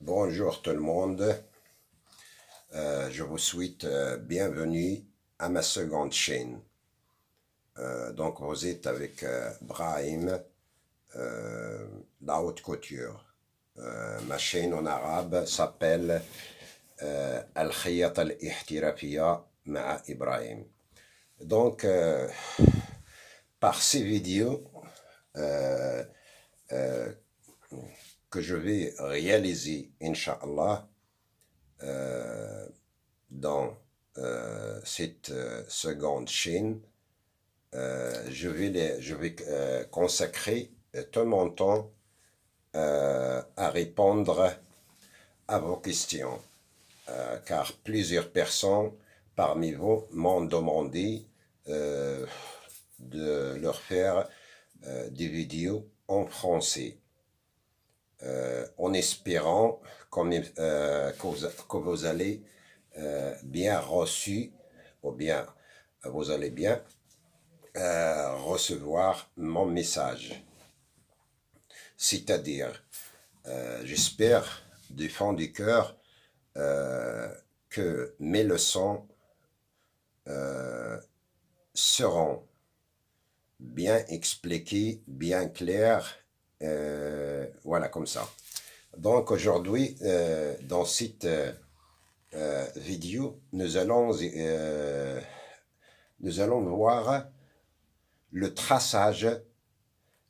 Bonjour tout le monde, je vous souhaite bienvenue à ma seconde chaîne. Donc vous êtes avec Brahim, la haute couture. Ma chaîne en arabe s'appelle Al-Khiyat al-Ihtirafiya ma'a Ibrahim. Donc par ces vidéos que je vais réaliser, Inch'Allah, dans cette seconde chaîne, je vais consacrer tout mon temps à répondre à vos questions, car plusieurs personnes parmi vous m'ont demandé de leur faire des vidéos en français, en espérant que vous allez bien reçu, ou bien vous allez bien recevoir mon message. C'est-à-dire, j'espère du fond du cœur que mes leçons seront bien expliquées, bien claires, voilà, comme ça. Donc aujourd'hui, dans cette vidéo, nous allons voir le traçage,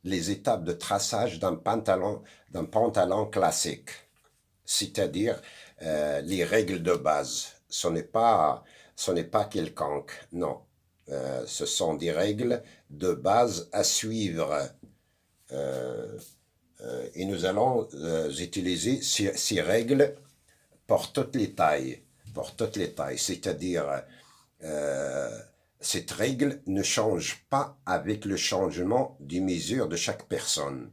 les étapes de traçage d'un pantalon classique, c'est-à-dire les règles de base. Ce n'est pas quelconque, non. Ce sont des règles de base à suivre. Et nous allons utiliser ces règles pour toutes les tailles, c'est-à-dire cette règle ne change pas avec le changement des mesures de chaque personne.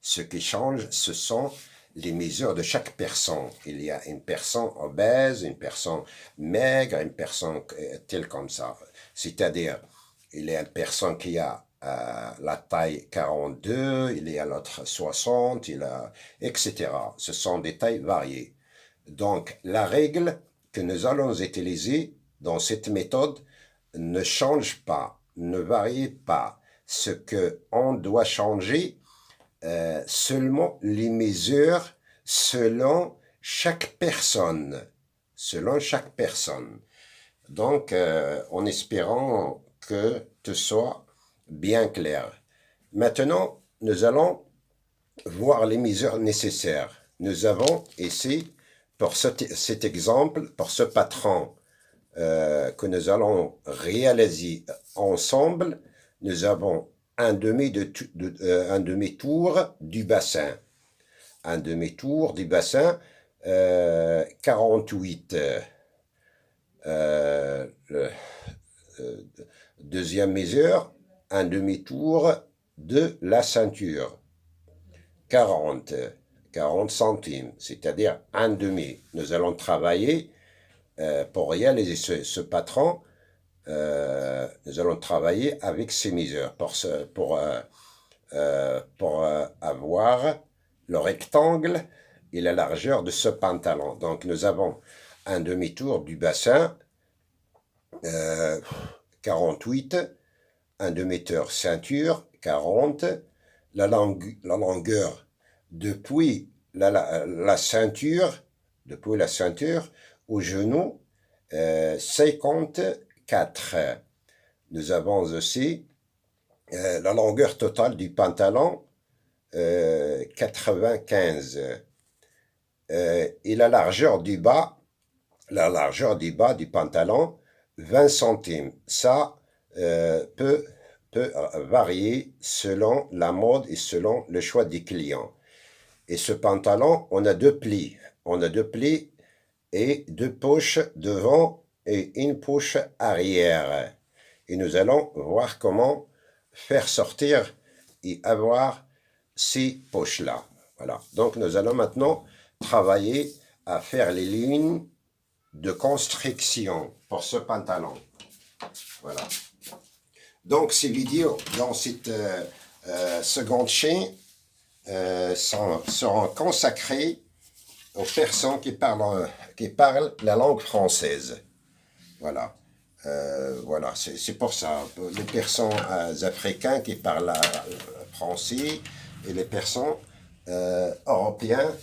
Ce qui change, ce sont les mesures de chaque personne. Il y a une personne obèse, une personne maigre, une personne telle comme ça. C'est-à-dire, il y a une personne qui a la taille 42, il y a l'autre 60, etc. Ce sont des tailles variées. Donc, la règle que nous allons utiliser dans cette méthode ne change pas, ne varie pas. Ce qu'on doit changer, seulement les mesures selon chaque personne. Donc, en espérant que tout soit bien clair. Maintenant, nous allons voir les mesures nécessaires. Nous avons ici, pour cet exemple, pour ce patron que nous allons réaliser ensemble, nous avons un demi-tour du bassin. Un demi-tour du bassin, 48. Deuxième mesure, un demi-tour de la ceinture. 40 centimes, c'est-à-dire un demi. Nous allons travailler pour réaliser ce patron. Nous allons travailler avec ces mesures pour avoir le rectangle et la largeur de ce pantalon. Donc nous avons un demi-tour du bassin, 48, un demi-tour ceinture, 40, la longueur depuis la ceinture au genou, 54. Nous avons aussi la longueur totale du pantalon, 95. Et la largeur du bas du pantalon, 20 centimes. Ça peut varier selon la mode et selon le choix des clients. Et ce pantalon, on a deux plis. Et deux poches devant et une poche arrière. Et nous allons voir comment faire sortir et avoir ces poches-là. Voilà. Donc nous allons maintenant travailler à faire les lignes de construction pour ce pantalon. Voilà. Donc ces vidéos dans cette seconde chaîne seront consacrées aux personnes qui parlent la langue française. Voilà. Voilà, c'est pour ça. Les personnes africaines qui parlent français et les personnes européennes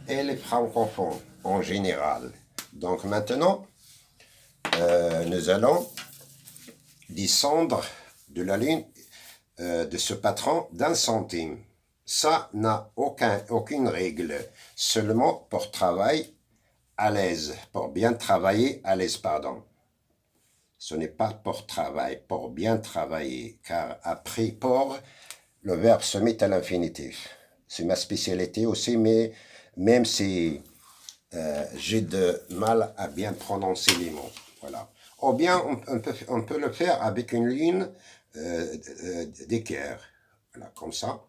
et les francophones en général. Donc maintenant, nous allons descendre de la ligne de ce patron d'1 centime. Ça n'a aucune règle, seulement pour travail à l'aise, pour bien travailler à l'aise, pardon. Ce n'est pas pour travail, pour bien travailler, car après pour, le verbe se met à l'infinitif. C'est ma spécialité aussi, mais même si j'ai de mal à bien prononcer les mots. Voilà. Ou bien on peut le faire avec une ligne d'équerre. Voilà, comme ça.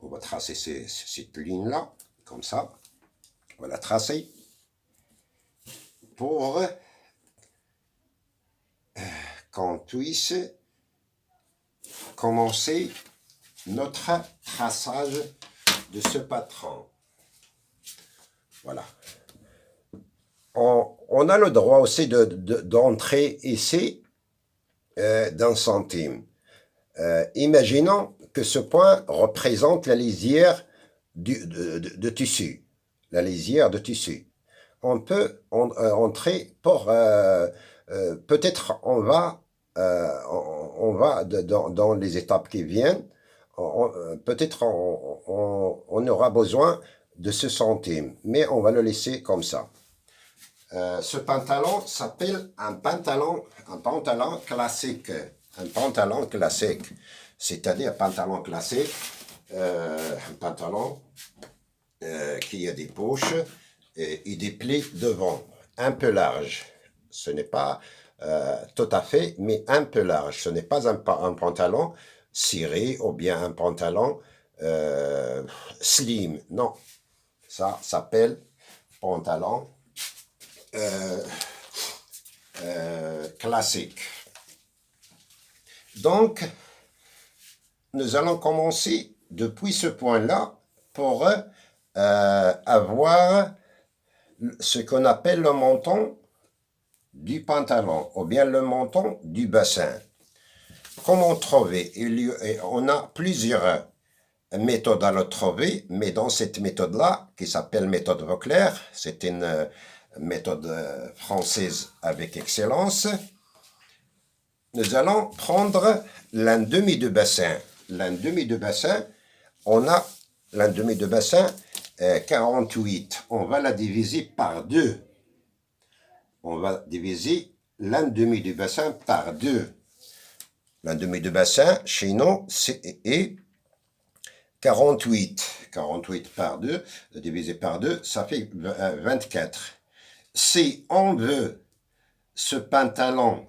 On va tracer cette ligne-là, comme ça. On va la tracer pour qu'on puisse commencer notre traçage de ce patron. Voilà. On a le droit aussi d'entrer ici d'1 centime. Imaginons que ce point représente la lisière de tissu. La lisière de tissu. On peut entrer pour... peut-être on va dans les étapes qui viennent. Peut-être on aura besoin de ce centime, mais on va le laisser comme ça. Ce pantalon s'appelle un pantalon classique. Un pantalon classique, c'est-à-dire un pantalon classique, un pantalon qui a des poches et des plis devant, un peu large. Ce n'est pas tout à fait, mais un peu large. Ce n'est pas un pantalon ciré ou bien un pantalon slim. Non, ça s'appelle pantalon classique. Donc, nous allons commencer depuis ce point-là pour avoir ce qu'on appelle le menton du pantalon ou bien le menton du bassin. Comment trouver? On a plusieurs méthodes à le trouver, mais dans cette méthode-là, qui s'appelle méthode Vauclair, c'est une méthode française avec excellence, nous allons prendre l'un demi de bassin. L'un demi de bassin, on a l'un demi de bassin 48. On va la diviser par 2. On va diviser l'un demi du bassin par 2. L'un demi de bassin, chez nous, est 48. 48 par 2, divisé par 2, ça fait 24. Si on veut ce pantalon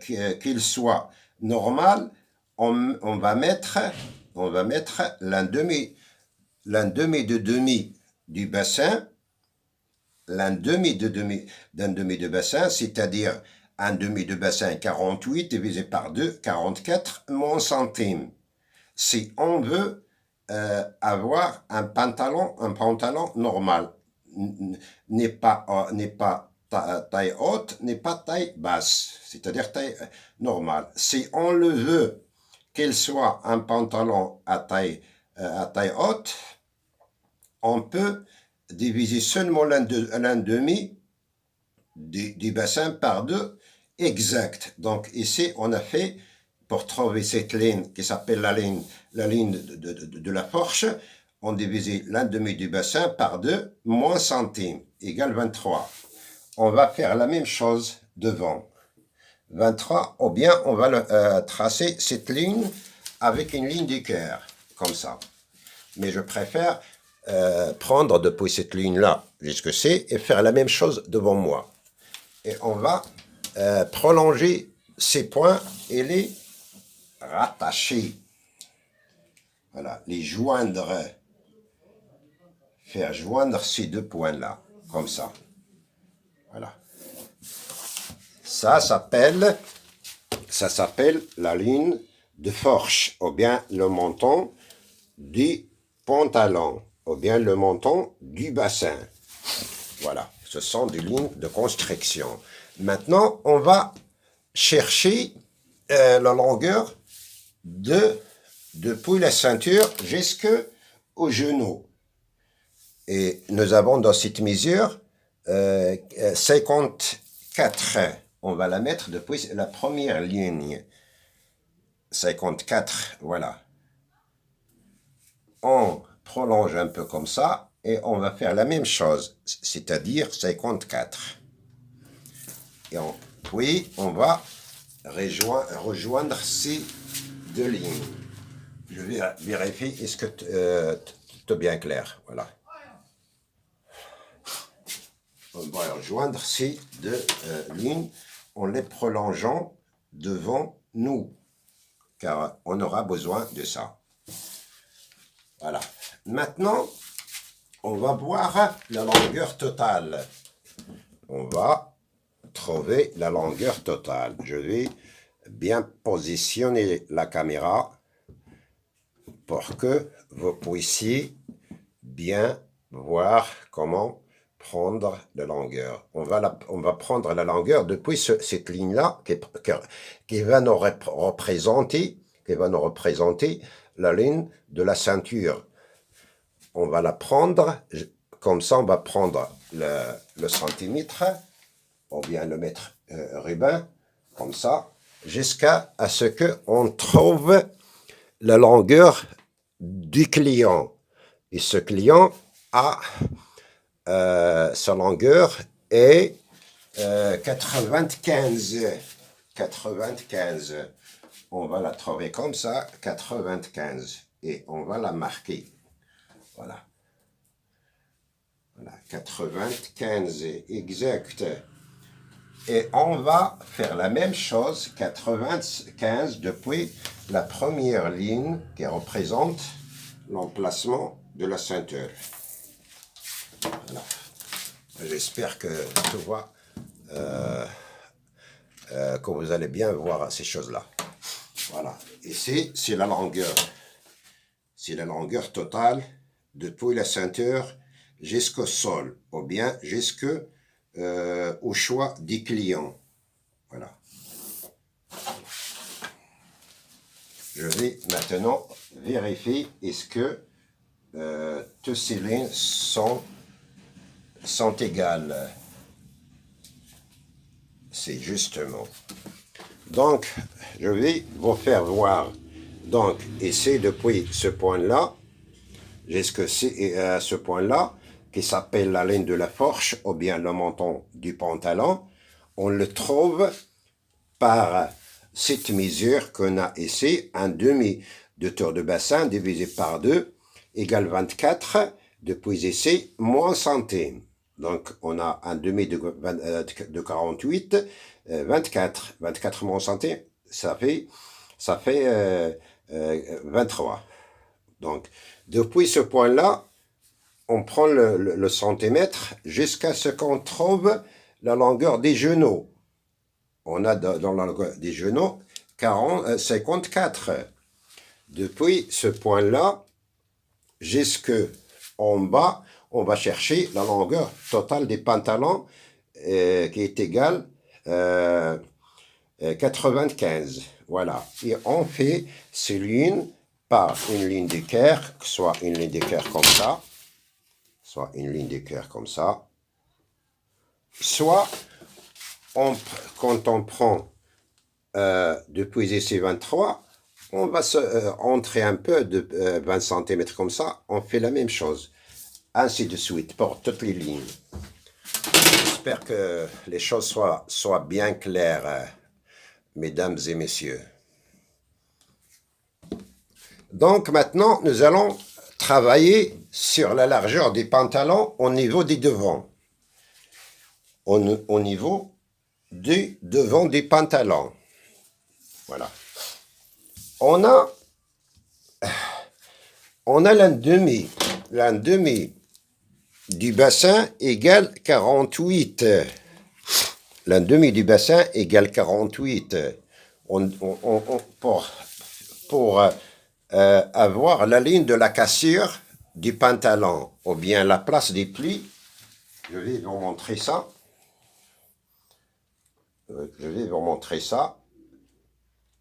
qu'il soit normal, on va mettre l'un demi de demi du bassin, l'un demi de bassin, c'est-à-dire un demi de bassin 48 divisé par 2, 44 moins centimes. Si on veut avoir un pantalon normal, n'est pas taille haute, n'est pas taille basse, c'est-à-dire taille normale. Si on le veut qu'il soit un pantalon à taille haute, on peut diviser seulement l'un demi du bassin par 2, exact. Donc ici, on a fait, pour trouver cette ligne qui s'appelle la ligne de la fourche, on divise l'un demi du bassin par 2, moins centimes, égale 23. On va faire la même chose devant. 23, ou bien on va tracer cette ligne avec une ligne d'équerre, comme ça. Mais je préfère prendre depuis cette ligne-là jusqu'ici et faire la même chose devant moi. Et on va prolonger ces points et les rattacher. Voilà, les joindre. Faire joindre ces deux points-là, comme ça. Voilà. Ça s'appelle la ligne de fourche, ou bien le menton du pantalon, ou bien le montant du bassin. Voilà, ce sont des lignes de construction. Maintenant, on va chercher la longueur depuis la ceinture jusqu'au genou. Et nous avons dans cette mesure 54. On va la mettre depuis la première ligne. 54, voilà. On prolonge un peu comme ça et on va faire la même chose, c'est-à-dire 54. Et puis, on va rejoindre ces deux lignes. Je vais vérifier, est-ce que tout est bien clair? Voilà. On va rejoindre ces deux lignes en les prolongeant devant nous, car on aura besoin de ça. Voilà. Maintenant, on va voir la longueur totale. On va trouver la longueur totale. Je vais bien positionner la caméra pour que vous puissiez bien voir comment prendre la longueur. On va prendre la longueur depuis cette ligne-là qui va nous représenter la ligne de la ceinture. On va la prendre, comme ça on va prendre le centimètre, ou bien le mètre ruban, comme ça, jusqu'à ce qu'on trouve la longueur du client. Et ce client a sa longueur est 95. 95. On va la trouver comme ça, 95. Et on va la marquer. Voilà. Voilà, 95, exact. Et on va faire la même chose, 95, depuis la première ligne qui représente l'emplacement de la ceinture. Voilà. J'espère que tu vois, que vous allez bien voir ces choses-là. Voilà. Ici, c'est la longueur. C'est la longueur totale depuis la ceinture jusqu'au sol, ou bien jusqu'au choix du client. Voilà. Je vais maintenant vérifier est-ce que toutes ces lignes sont égales. C'est justement. Donc, je vais vous faire voir. Donc, ici, depuis ce point-là, jusqu'à ce point-là, qui s'appelle la ligne de la fourche, ou bien le montant du pantalon, on le trouve par cette mesure qu'on a ici, un demi de tour de bassin divisé par 2, égale 24, depuis ici, moins centimes. Donc, on a un demi de 48, 24. 24 moins centimes, ça fait 23. Donc, depuis ce point-là, on prend le centimètre jusqu'à ce qu'on trouve la longueur des genoux. On a dans la longueur des genoux 54. Depuis ce point-là, jusqu'en bas, on va chercher la longueur totale des pantalons qui est égale 95. Voilà. Et on fait ces lignes par une ligne d'équerre, soit une ligne d'équerre comme ça, soit une ligne d'équerre comme ça, soit quand on prend depuis ici 23, on va entrer un peu de 20 cm comme ça, on fait la même chose. Ainsi de suite pour toutes les lignes. J'espère que les choses soient bien claires, mesdames et messieurs. Donc maintenant, nous allons travailler sur la largeur des pantalons au niveau des devants. Au niveau du devant des pantalons. Voilà. On a l'un demi du bassin égale 48. L'un demi du bassin égale 48. Pour avoir la ligne de la cassure du pantalon ou bien la place des plis, je vais vous montrer ça. Je vais vous montrer ça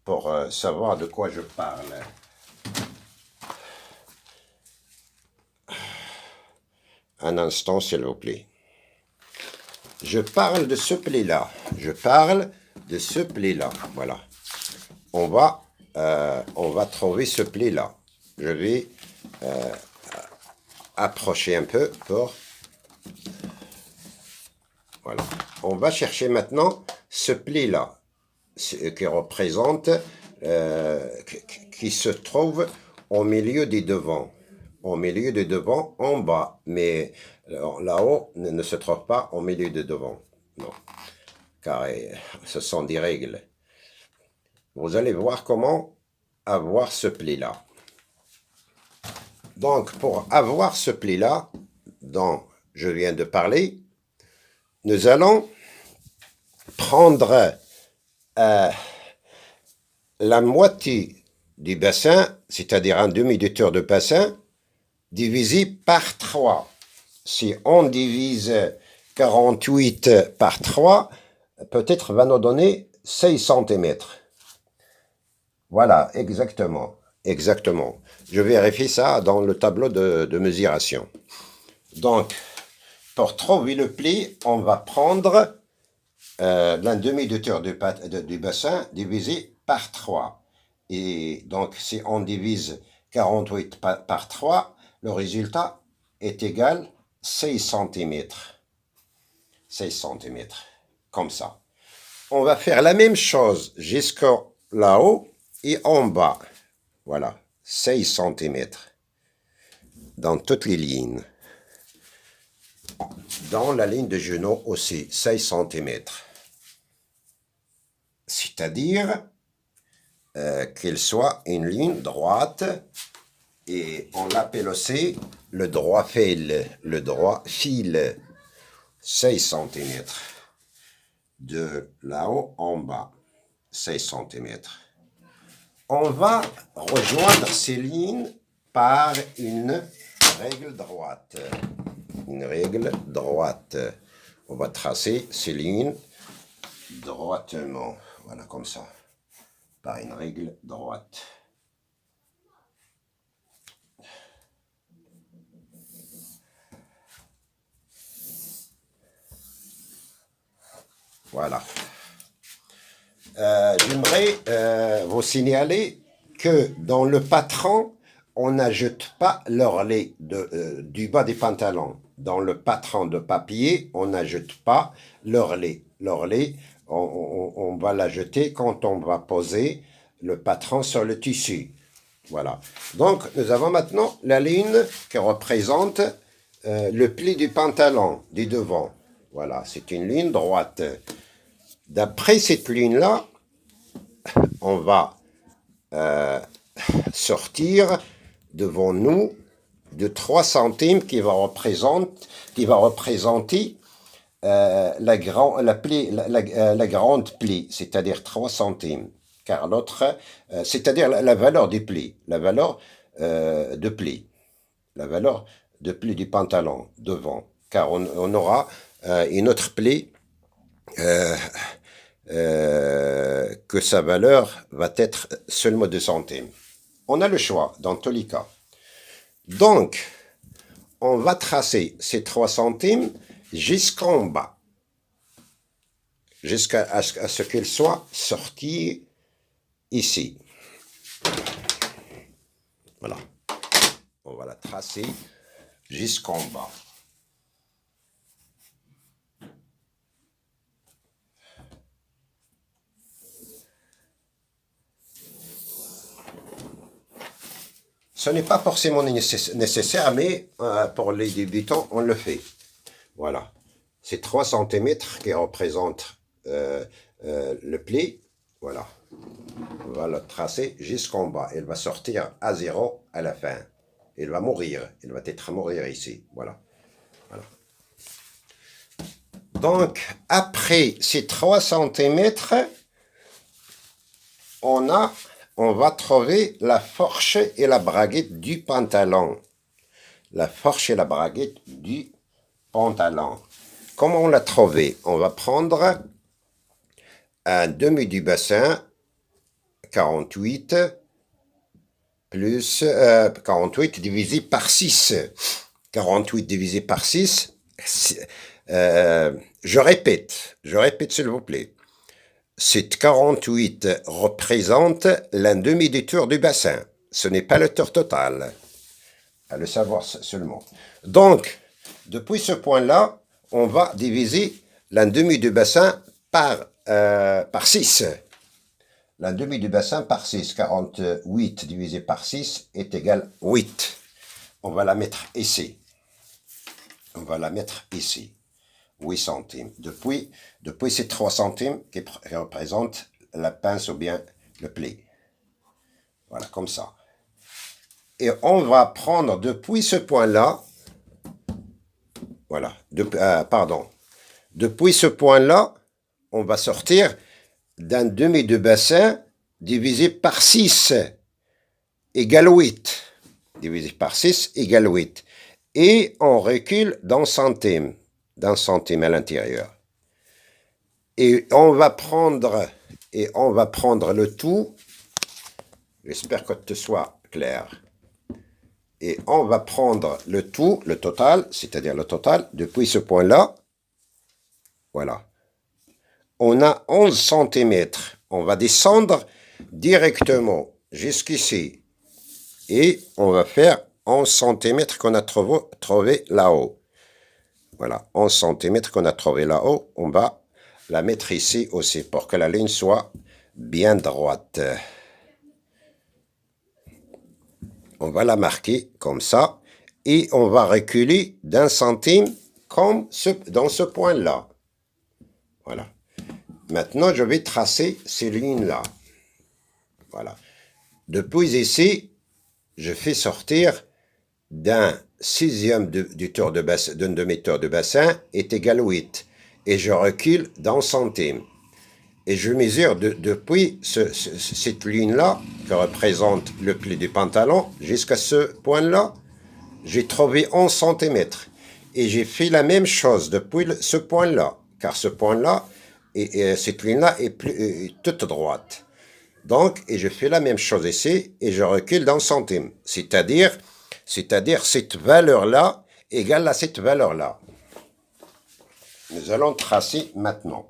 pour savoir de quoi je parle. Un instant, s'il vous plaît. Je parle de ce pli-là. Je parle de ce pli-là. Voilà. On va trouver ce pli-là. Je vais approcher un peu pour... Voilà. On va chercher maintenant ce pli-là, qui représente, qui se trouve au milieu des devants. Au milieu des devants, en bas. Mais là-haut ne se trouve pas au milieu des devants. Non. Car ce sont des règles. Vous allez voir comment avoir ce pli-là. Donc, pour avoir ce pli-là, dont je viens de parler, nous allons prendre la moitié du bassin, c'est-à-dire un demi-litre de bassin, divisé par 3. Si on divise 48 par 3, peut-être va nous donner 6 cm. Voilà, exactement. Exactement. Je vérifie ça dans le tableau de mesuration. Donc, pour trouver le pli, on va prendre la demi-litre du bassin divisé par 3. Et donc, si on divise 48 par 3, le résultat est égal à 6 cm. 6 cm, comme ça. On va faire la même chose jusqu'à là-haut et en bas. Voilà, 6 cm. Dans toutes les lignes. Dans la ligne de genou aussi, 6 cm. C'est-à-dire qu'il soit une ligne droite et on l'appelle aussi le droit fil. Le droit fil, 6 cm. De là-haut en bas, 6 cm. On va rejoindre ces lignes par une règle droite. Une règle droite. On va tracer ces lignes droitement. Voilà, comme ça. Par une règle droite. Voilà. J'aimerais vous signaler que dans le patron, on n'ajoute pas l'ourlet du bas des pantalons. Dans le patron de papier, on n'ajoute pas l'ourlet. L'ourlet, on va l'ajouter quand on va poser le patron sur le tissu. Voilà. Donc, nous avons maintenant la ligne qui représente le pli du pantalon, du devant. Voilà, c'est une ligne droite. D'après cette ligne-là, on va sortir devant nous de 3 centimes qui va représenter la grande pli, c'est-à-dire 3 centimes. Car l'autre, c'est-à-dire la valeur du pli, la valeur de pli, la valeur de pli du pantalon devant. Car on aura une autre pli que sa valeur va être seulement 2 centimes. On a le choix dans tous les cas. Donc, on va tracer ces 3 centimes jusqu'en bas, jusqu'à ce qu'il soit sorti ici. Voilà. On va la tracer jusqu'en bas. Ce n'est pas forcément nécessaire, mais pour les débutants, on le fait. Voilà. C'est 3 cm qui représentent le pli. Voilà. On va le tracer jusqu'en bas. Il va sortir à 0 à la fin. Il va mourir. Il va être mourir ici. Voilà. Voilà. Donc, après ces 3 cm, on va trouver la fourche et la braguette du pantalon. la fourche et la braguette du pantalon. Comment on l'a trouvé? On va prendre un demi du bassin, 48, plus 48 divisé par 6. 48 divisé par 6, je répète s'il vous plaît. Cette 48 représente l'un demi du tour du bassin. Ce n'est pas le tour total. À le savoir seulement. Donc, depuis ce point-là, on va diviser l'un demi du bassin par 6. L'un demi du bassin par 6. 48 divisé par 6 est égal à 8. On va la mettre ici. On va la mettre ici. 8 centimes. Depuis ces 3 centimes qui représentent la pince ou bien le pli. Voilà, comme ça. Et on va prendre depuis ce point-là, voilà, depuis ce point-là, on va sortir d'un demi de bassin divisé par 6 égale 8. Divisé par 6 égale 8. Et on recule d'un centime à l'intérieur. Et on va prendre le tout. J'espère que ce soit clair. Et on va prendre le tout, le total, c'est-à-dire le total, depuis ce point-là. Voilà. On a 11 cm. On va descendre directement jusqu'ici. Et on va faire 11 cm qu'on a trouvé là-haut. Voilà, 11 cm qu'on a trouvé là-haut. On va la mettre ici aussi pour que la ligne soit bien droite. On va la marquer comme ça. Et on va reculer d'un centime comme dans ce point-là. Voilà. Maintenant, je vais tracer ces lignes-là. Voilà. Depuis ici, je fais sortir d'un sixième du tour de bassin, d'un demi-tour de bassin est égal à 8. Et je recule d'un centime. Et je mesure depuis cette ligne-là, qui représente le pli du pantalon, jusqu'à ce point-là, j'ai trouvé 11 cm. Et j'ai fait la même chose depuis ce point-là, car ce point-là, et cette ligne-là est toute droite. Donc, et je fais la même chose ici, et je recule d'un centime. C'est-à-dire cette valeur-là égale à cette valeur-là. Nous allons tracer maintenant.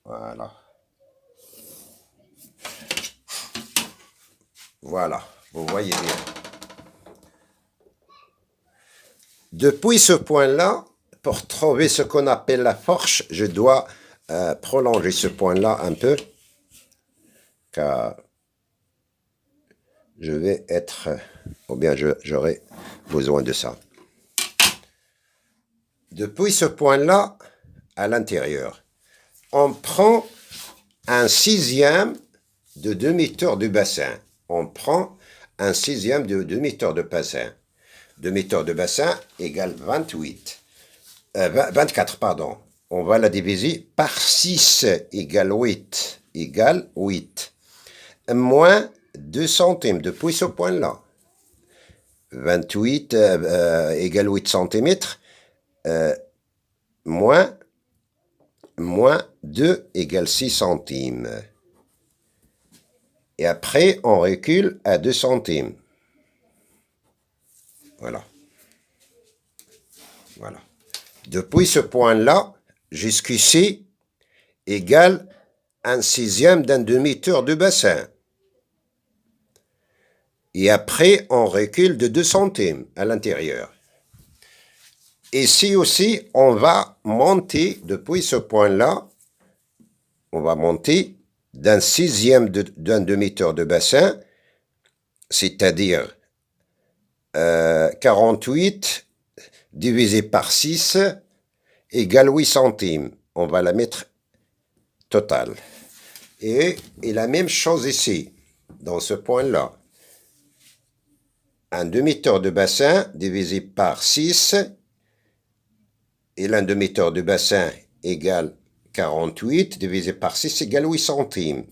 Voilà. Voilà, vous voyez bien. Depuis ce point-là, pour trouver ce qu'on appelle la fourche, je dois prolonger ce point-là un peu, car je vais être, ou bien j'aurai besoin de ça. Depuis ce point-là, à l'intérieur, on prend un sixième de demi-tour du bassin. On prend un sixième de demi-tour de bassin. Demi-tour de bassin égale 24, pardon. On va la diviser par 6 égale 8. Égale 8. Moins 2 centimes depuis ce point-là. 28 égale 8 centimètres. Moins 2 égale 6 centimes. Et après, on recule à 2 centimes. Voilà. Voilà. Depuis ce point-là, jusqu'ici, égale un sixième d'un demi-tour du bassin. Et après, on recule de 2 centimes à l'intérieur. Ici aussi, on va monter, depuis ce point-là, on va monter d'un sixième d'un demi-tour de bassin, c'est-à-dire 48 divisé par 6 égale 8 centimes. On va la mettre totale. Et la même chose ici, dans ce point-là. Un demi-tour de bassin divisé par 6 et l'un demi-tour de bassin égale 48 divisé par 6 égale 8 centimes.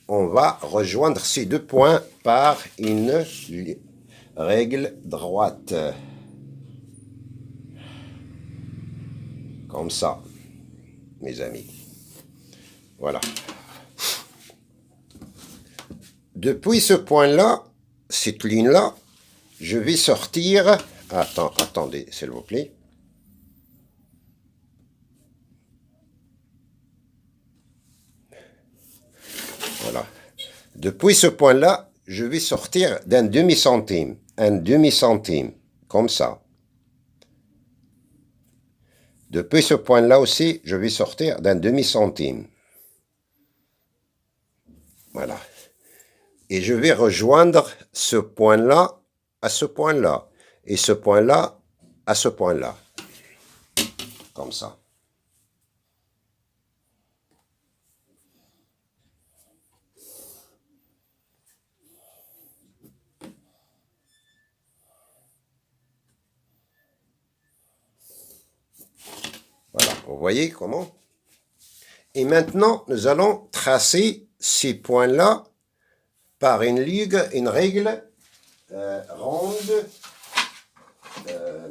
On va rejoindre ces deux points par une règle droite. Comme ça, mes amis. Voilà. Depuis ce point-là, cette ligne-là, je vais sortir... Attendez, s'il vous plaît. Voilà. Depuis ce point-là, je vais sortir d'un demi-centime. Un demi-centime, comme ça. Depuis ce point-là aussi, je vais sortir d'un demi-centime. Voilà. Et je vais rejoindre ce point-là à ce point-là. Et ce point-là à ce point-là. Comme ça. Voilà, vous voyez comment? Et maintenant, nous allons tracer ces points-là par une règle ronde,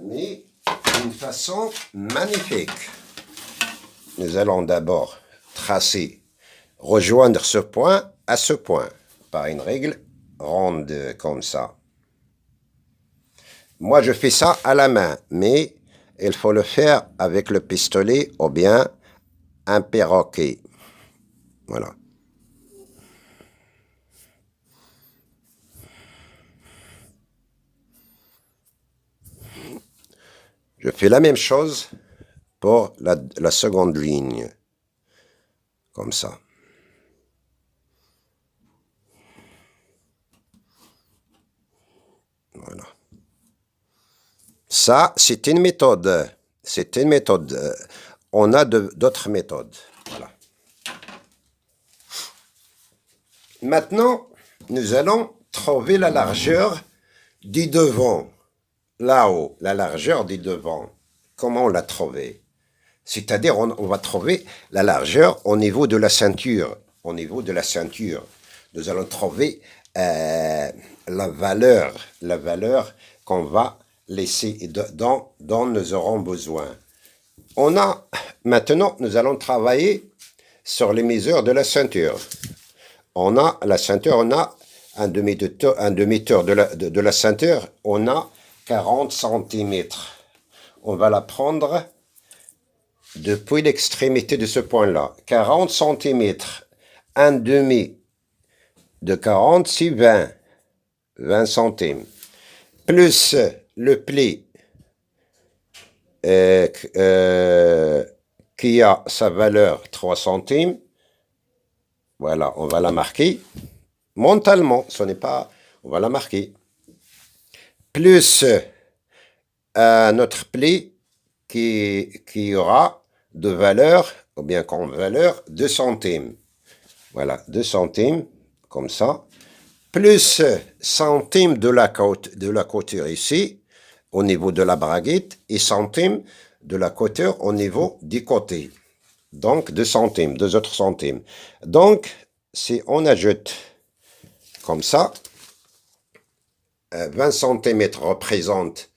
mais d'une façon magnifique. Nous allons d'abord tracer, rejoindre ce point à ce point, par une règle ronde comme ça. Moi, je fais ça à la main, mais il faut le faire avec le pistolet ou bien un perroquet. Voilà. Je fais la même chose pour la seconde ligne. Comme ça. Voilà. Ça, c'est une méthode. C'est une méthode. On a d'autres méthodes. Voilà. Maintenant, nous allons trouver la largeur du devant. Là-haut, la largeur du devant. Comment on l'a trouvé? C'est-à-dire, on va trouver la largeur au niveau de la ceinture. Au niveau de la ceinture. Nous allons trouver la valeur qu'on va laisser, dont nous aurons besoin. Maintenant, nous allons travailler sur les mesures de la ceinture. La ceinture, on a un demi-tour de la ceinture, on a 40 cm. On va la prendre depuis l'extrémité de ce point-là. 40 cm, un demi de 40, c'est 20 centimes. Plus le pli qui a sa valeur 3 centimes. Voilà, on va la marquer mentalement. Ce n'est pas... On va la marquer. Plus notre pli qui aura de valeur, ou bien comme valeur, 2 centimes. Voilà, 2 centimes, comme ça. Plus centimes de la couture ici, au niveau de la braguette, et centimes de la couture au niveau du côté. Donc, 2 centimes, 2 autres centimes. Donc, si on ajoute comme ça, 20 cm représente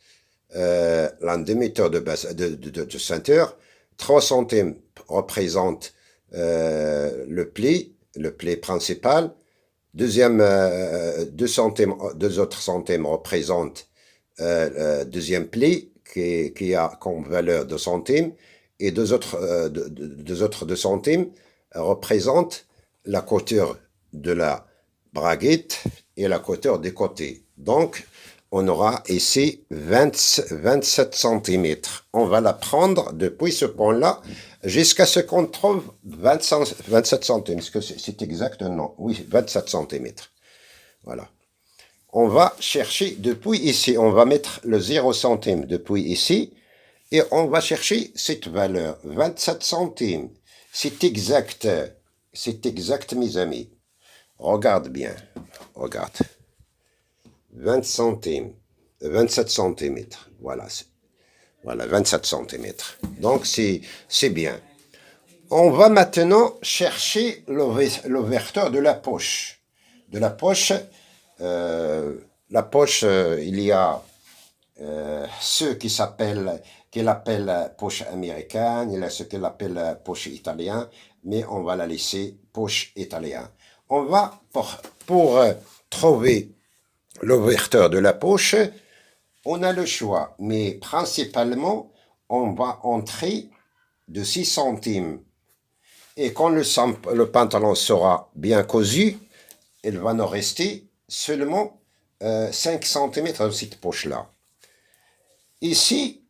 la demi-tour de ceinture, 3 centimes représente le pli principal, deux autres centimes représentent deuxième pli qui a comme valeur 2 centimes, et deux autres 2 centimes représentent la couture de la braguette et la couture des côtés. Donc, on aura ici 27 cm. On va la prendre depuis ce point-là jusqu'à ce qu'on trouve 27 cm. Est-ce que c'est exact? Non. Oui, 27 cm. Voilà. On va chercher depuis ici. On va mettre le 0 centime depuis ici. Et on va chercher cette valeur. 27 centimes. C'est exact. C'est exact, mes amis. Regarde bien. Regarde. 20 centimes. 27 centimètres. Voilà. Voilà, 27 centimètres. Donc, c'est bien. On va maintenant chercher l'ouverture de la poche. La poche, il y a ceux qui l'appellent poche américaine, il y a ceux qui l'appellent poche italien, mais on va la laisser poche italien. On va, pour trouver l'ouverture de la poche, on a le choix, mais principalement, on va entrer de 6 centimes. Et quand le pantalon sera bien cousu, il va nous rester seulement 5 cm dans cette poche-là. Ici,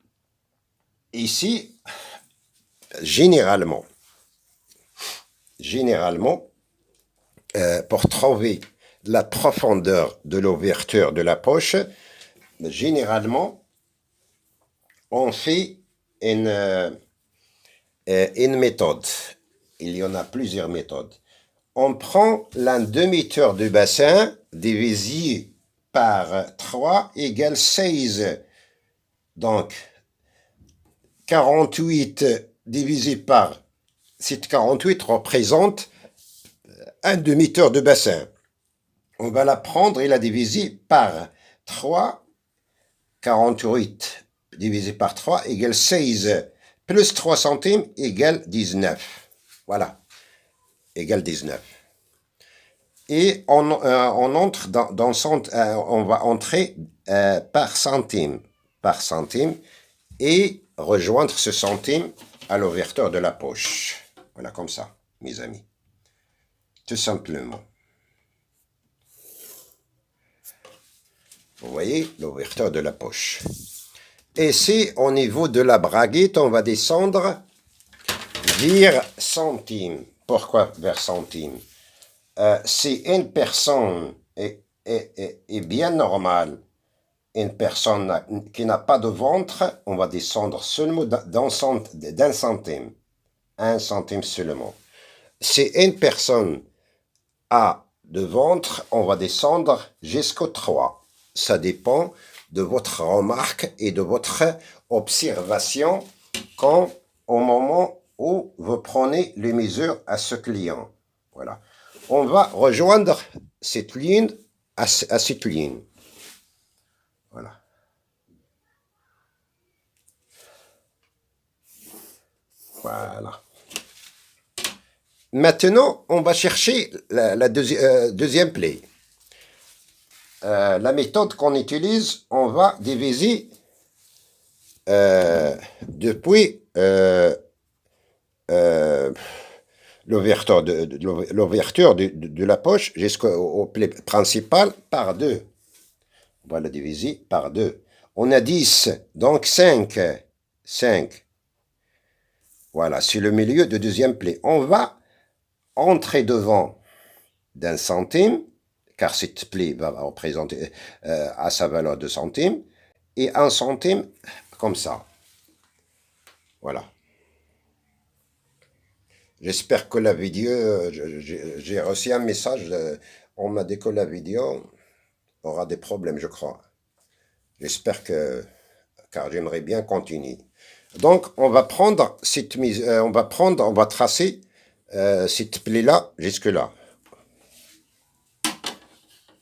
généralement, pour trouver la profondeur de l'ouverture de la poche, généralement, on fait une méthode. Il y en a plusieurs méthodes. On prend la demi-hauteur du bassin divisé par 3 égale 16. Donc, 48 divisé par cette 48 représente un demi-hauteur de bassin. On va la prendre et la diviser par 3. 48 divisé par 3 égale 16. Plus 3 centimes égale 19. Voilà, égale 19. Et on entre on va entrer par centime, et rejoindre ce centime à l'ouverture de la poche. Voilà, comme ça, mes amis. Tout simplement. Vous voyez l'ouverture de la poche. Et si au niveau de la braguette, on va descendre vers centime. Pourquoi vers centime? Si une personne est bien normale, une personne qui n'a pas de ventre, on va descendre seulement d'un centime. 1 centime seulement. Si une personne a de ventre, on va descendre jusqu'au 3. Ça dépend de votre remarque et de votre observation au moment où vous prenez les mesures à ce client. Voilà. On va rejoindre cette ligne à cette ligne. Voilà. Voilà. Maintenant, on va chercher la deuxième pli. La méthode qu'on utilise, on va diviser depuis l'ouverture de la poche jusqu'au pli principal par 2. On va la diviser par 2. On a 10, donc 5. Voilà, c'est le milieu de deuxième pli. On va entrer devant d'un centime, car cette pli va représenter à sa valeur de centime, et 1 centime comme ça. Voilà. J'espère que la vidéo, j'ai reçu un message, on m'a dit que la vidéo aura des problèmes, je crois. J'espère que, car j'aimerais bien continuer. Donc, on va prendre cette mise, on va tracer cette pli-là jusque là.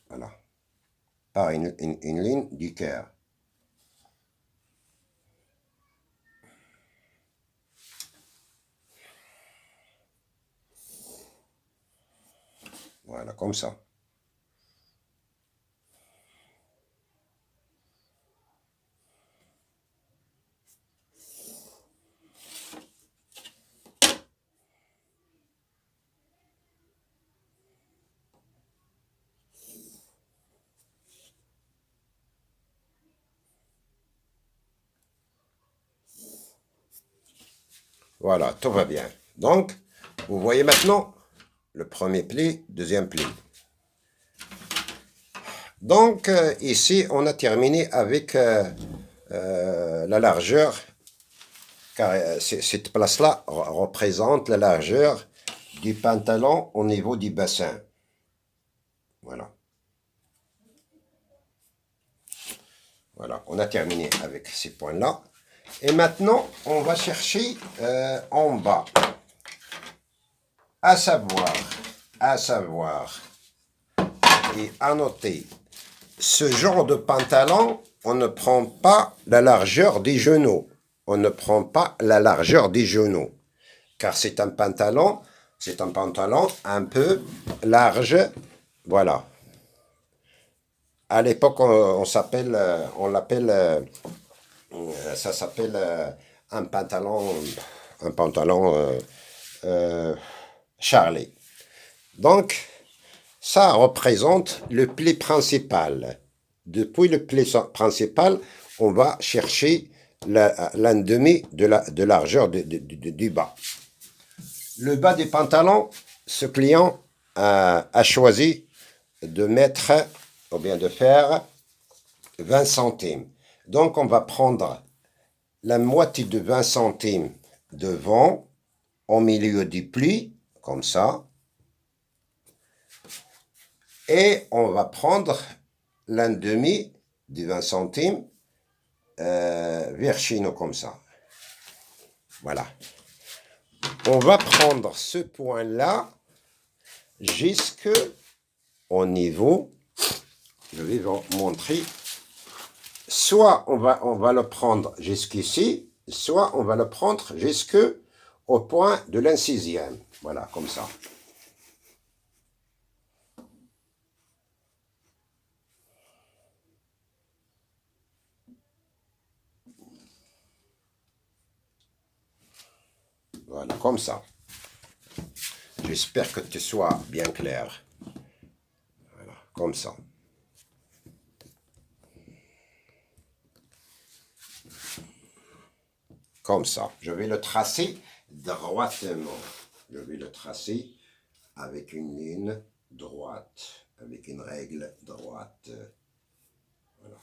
Voilà. Par une ligne du cœur. Voilà, comme ça. Voilà, tout va bien. Donc, vous voyez maintenant le premier pli, deuxième pli. Donc, ici, on a terminé avec la largeur, car cette place-là représente la largeur du pantalon au niveau du bassin. Voilà. Voilà, on a terminé avec ces points-là. Et maintenant, on va chercher en bas. À savoir, à savoir, et à noter, ce genre de pantalon, on ne prend pas la largeur des genoux. On ne prend pas la largeur des genoux. Car c'est un pantalon un peu large. Voilà. À l'époque, on l'appelle, ça s'appelle un pantalon Charlie. Donc, ça représente le pli principal. Depuis le pli principal, on va chercher l'un demi de largeur du bas. Le bas du pantalon, ce client a choisi de mettre, ou bien de faire 20 centimes. Donc, on va prendre la moitié de 20 centimes devant, au milieu du pli, comme ça. Et on va prendre l'un demi de 20 centimes vers chez nous, comme ça. Voilà. On va prendre ce point-là jusqu'au niveau, je vais vous montrer, soit on va le prendre jusqu'ici, soit on va le prendre jusqu'au point de l'incisième. Voilà, comme ça. Voilà, comme ça. J'espère que tu sois bien clair. Voilà, comme ça. Comme ça. Je vais le tracer droitement. Je vais le tracer avec une ligne droite, avec une règle droite. Voilà.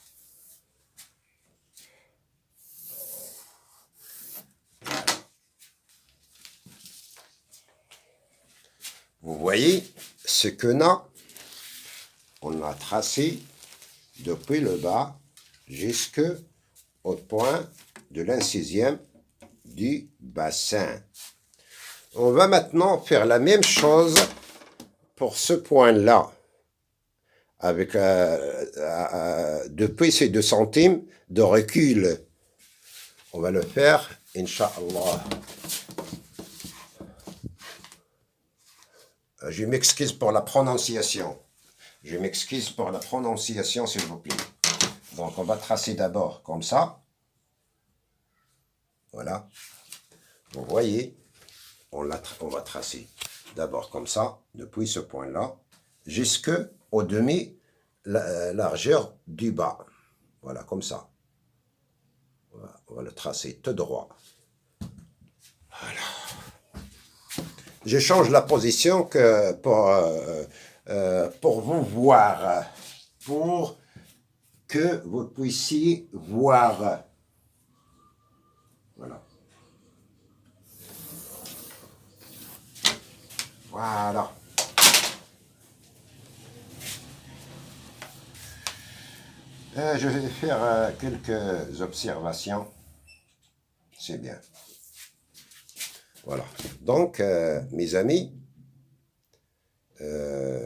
Vous voyez ce que on a tracé depuis le bas jusqu'au point de l'incisième du bassin. On va maintenant faire la même chose pour ce point-là. Avec depuis ces 2 centimes de recul. On va le faire, Inch'Allah. Je m'excuse pour la prononciation. Je m'excuse pour la prononciation, s'il vous plaît. Donc, on va tracer d'abord comme ça. Voilà. Vous voyez, on va tracer d'abord comme ça, depuis ce point-là, jusqu'au demi-largeur du bas. Voilà, comme ça. On va le tracer tout droit. Voilà. Je change la position que pour vous voir, pour que vous puissiez voir. Voilà. Voilà. Je vais faire quelques observations. C'est bien. Voilà. Donc, mes amis,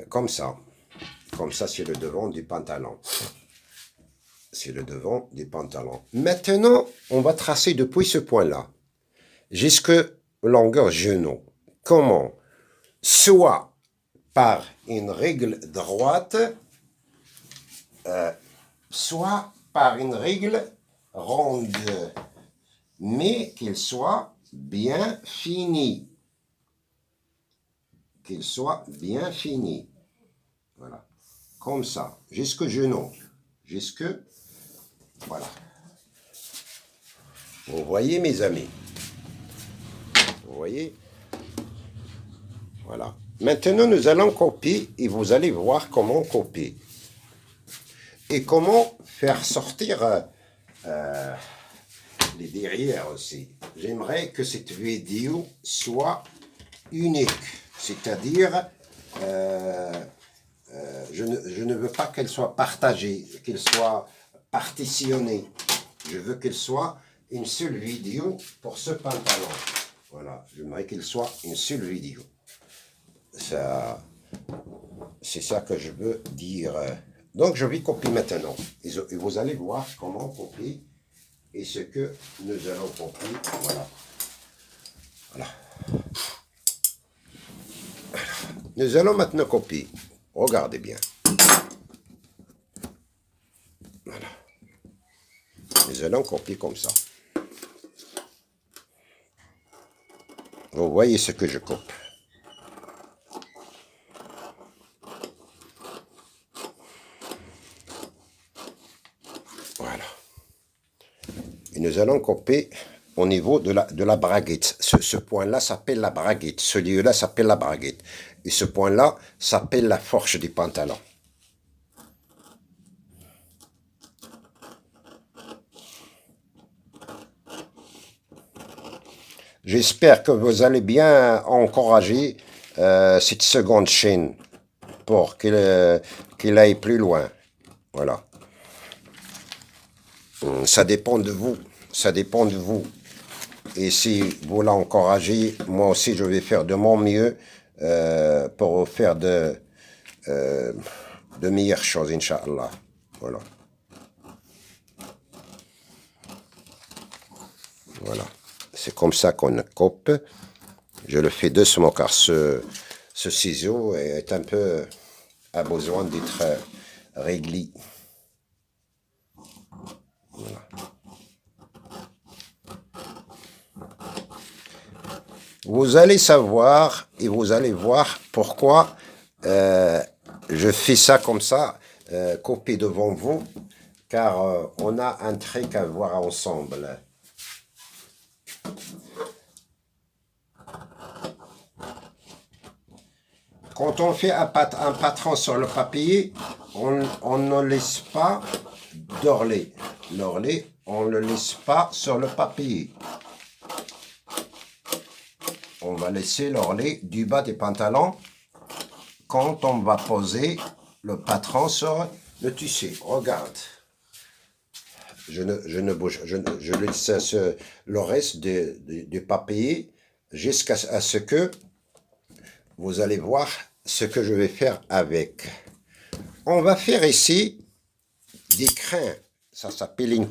comme ça. Comme ça, c'est le devant du pantalon. C'est le devant du pantalon. Maintenant, on va tracer depuis ce point-là jusqu'à longueur genou. Comment? Soit par une règle droite, soit par une règle ronde, mais qu'il soit bien fini. Qu'il soit bien fini. Voilà. Comme ça. Jusqu'au genou. Voilà. Vous voyez, mes amis? Vous voyez? Voilà. Maintenant, nous allons copier et vous allez voir comment copier. Et comment faire sortir les derrière aussi. J'aimerais que cette vidéo soit unique. C'est-à-dire, je ne veux pas qu'elle soit partagée, qu'elle soit partitionnée. Je veux qu'elle soit une seule vidéo pour ce pantalon. Voilà, j'aimerais qu'il soit une seule vidéo. Ça, c'est ça que je veux dire. Donc, je vais copier maintenant. Et vous allez voir comment copier et ce que nous allons copier. Voilà. Voilà. Nous allons maintenant copier. Regardez bien. Voilà. Nous allons copier comme ça. Vous voyez ce que je coupe. Voilà. Et nous allons copier au niveau de la braguette. Ce point-là s'appelle la braguette. Celui-là s'appelle la braguette. Et ce point-là s'appelle la fourche du pantalon. J'espère que vous allez bien encourager cette seconde chaîne pour qu'il aille plus loin. Voilà. Ça dépend de vous. Ça dépend de vous. Et si vous l'encouragez, moi aussi je vais faire de mon mieux pour vous faire de meilleures choses, Inch'Allah. Voilà. Voilà. C'est comme ça qu'on coupe. Je le fais doucement car ce ciseau est un peu a besoin d'être réglé. Voilà. Vous allez savoir et vous allez voir pourquoi je fais ça comme ça, copier devant vous, car on a un truc à voir ensemble. Quand on fait un patron sur le papier, on ne laisse pas d'orler. L'orlet, on ne le laisse pas sur le papier. On va laisser l'orlet du bas des pantalons quand on va poser le patron sur le tissu. Regarde. Je ne bouge, je laisse le reste du papier jusqu'à ce que vous allez voir ce que je vais faire avec. On va faire ici des crins. Ça s'appelle une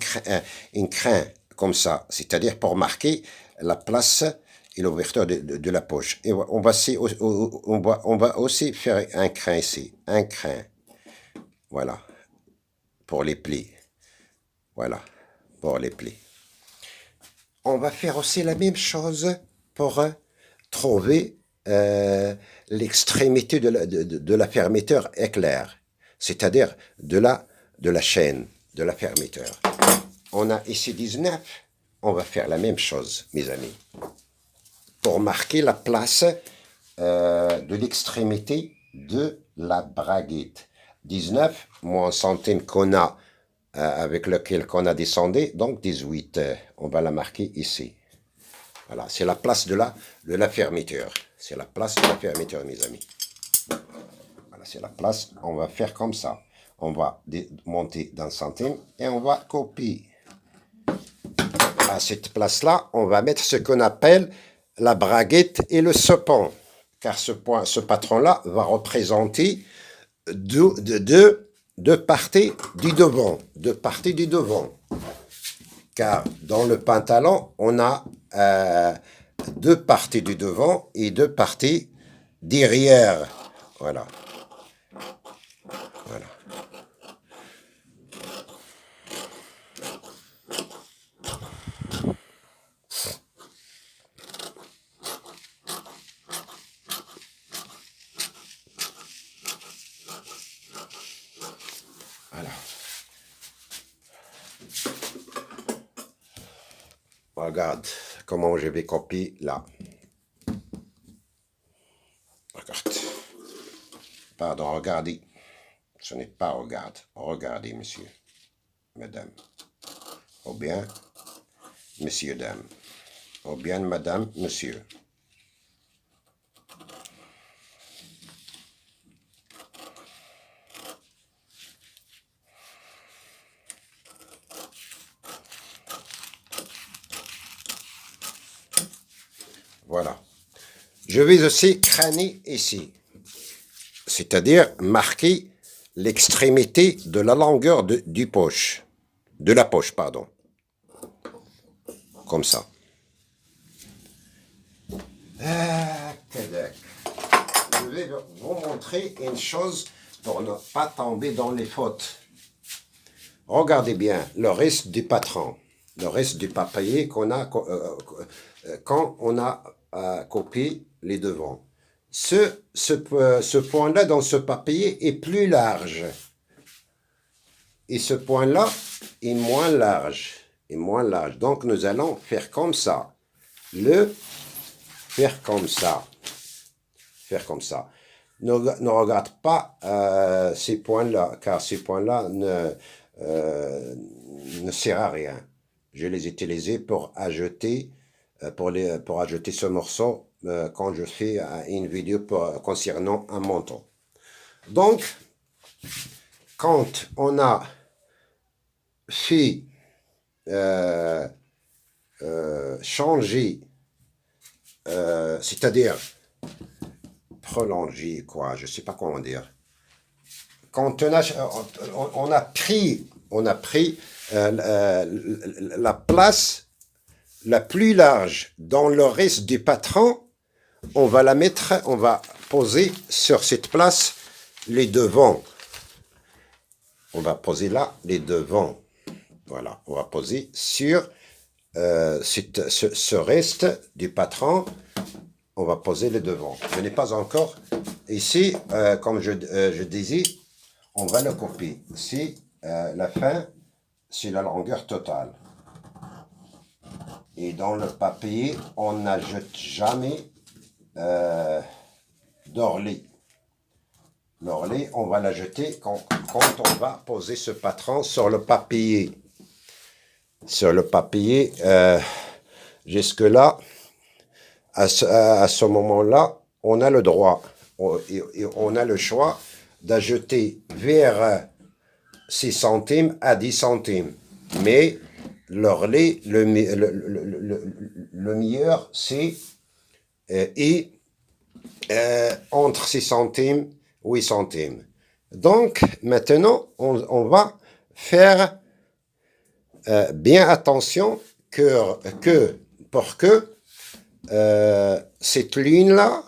crin, comme ça. C'est-à-dire pour marquer la place et l'ouverture de la poche. Et on va aussi faire un crin ici. Un crin. Voilà. Pour les plis. Voilà. Pour les plis. On va faire aussi la même chose pour trouver l'extrémité de la fermeture éclair, c'est-à-dire de la chaîne, de la fermeture. On a ici 19, on va faire la même chose, mes amis, pour marquer la place de l'extrémité de la braguette. 19 moins centime qu'on a, avec lequel qu'on a descendu, donc 18. On va la marquer ici. Voilà, c'est la place de la fermeture. C'est la place de la fermeture, mes amis. Voilà, c'est la place. On va faire comme ça. On va monter d'un centime et on va copier. À cette place-là, on va mettre ce qu'on appelle la braguette et le cepon. Car ce patron-là va représenter deux parties du devant. Deux parties du devant. Car dans le pantalon, on a deux parties du devant et deux parties derrière. Voilà. Voilà. Voilà. Regarde comment je vais copier là. Regarde. Pardon, regardez. Ce n'est pas regarde. Regardez, monsieur, madame. Ou bien, monsieur, dame. Ou bien, madame, monsieur. Voilà. Je vais aussi crâner ici. c'est-à-dire marquer l'extrémité de la longueur de la poche, pardon. Comme ça. Je vais vous montrer une chose pour ne pas tomber dans les fautes. Regardez bien le reste du patron, le reste du papier qu'on a quand on a copié les devants. Ce point-là dans ce papier est plus large. Et ce point-là est moins large. Donc nous allons faire comme ça. Faire comme ça. Ne regarde pas ces points-là, car ces points-là ne servent à rien. Je les ai utilisés pour ajouter, pour ajouter ce morceau quand je fais une vidéo concernant un manteau. Donc, quand on a fait changer, c'est-à-dire prolonger, quoi, je sais pas comment dire. Quand on a pris la place la plus large dans le reste du patron, on va poser sur cette place les devants. On va poser là les devants. Voilà, on va poser sur ce reste du patron. On va poser les devants. Je n'ai pas encore. Ici, comme je disais, on va le copier. C'est la fin, c'est la longueur totale. Et dans le papier, on n'ajoute jamais d'orlet. L'orlet, on va l'ajouter quand on va poser ce patron sur le papier. Sur le papier, jusque-là, à ce moment-là, on a le droit, on a le choix d'ajouter vers 6 centimes à 10 centimes. Mais l'orlet, le meilleur, c'est entre 6 centimes, 8 centimes. Donc, maintenant, on va faire bien attention pour que cette ligne-là,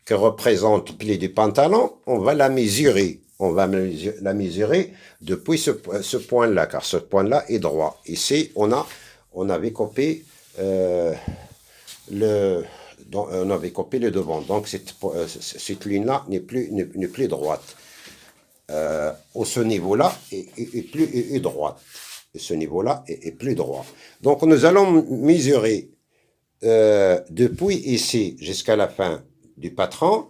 que représente le pli du pantalon, on va la mesurer. On va la mesurer depuis ce point-là, car ce point-là est droit. Ici, on avait copié le devant. Donc, cette ligne-là n'est plus droite. Ce niveau-là est droite. Et ce niveau-là est plus droit. Donc, nous allons mesurer depuis ici jusqu'à la fin du patron,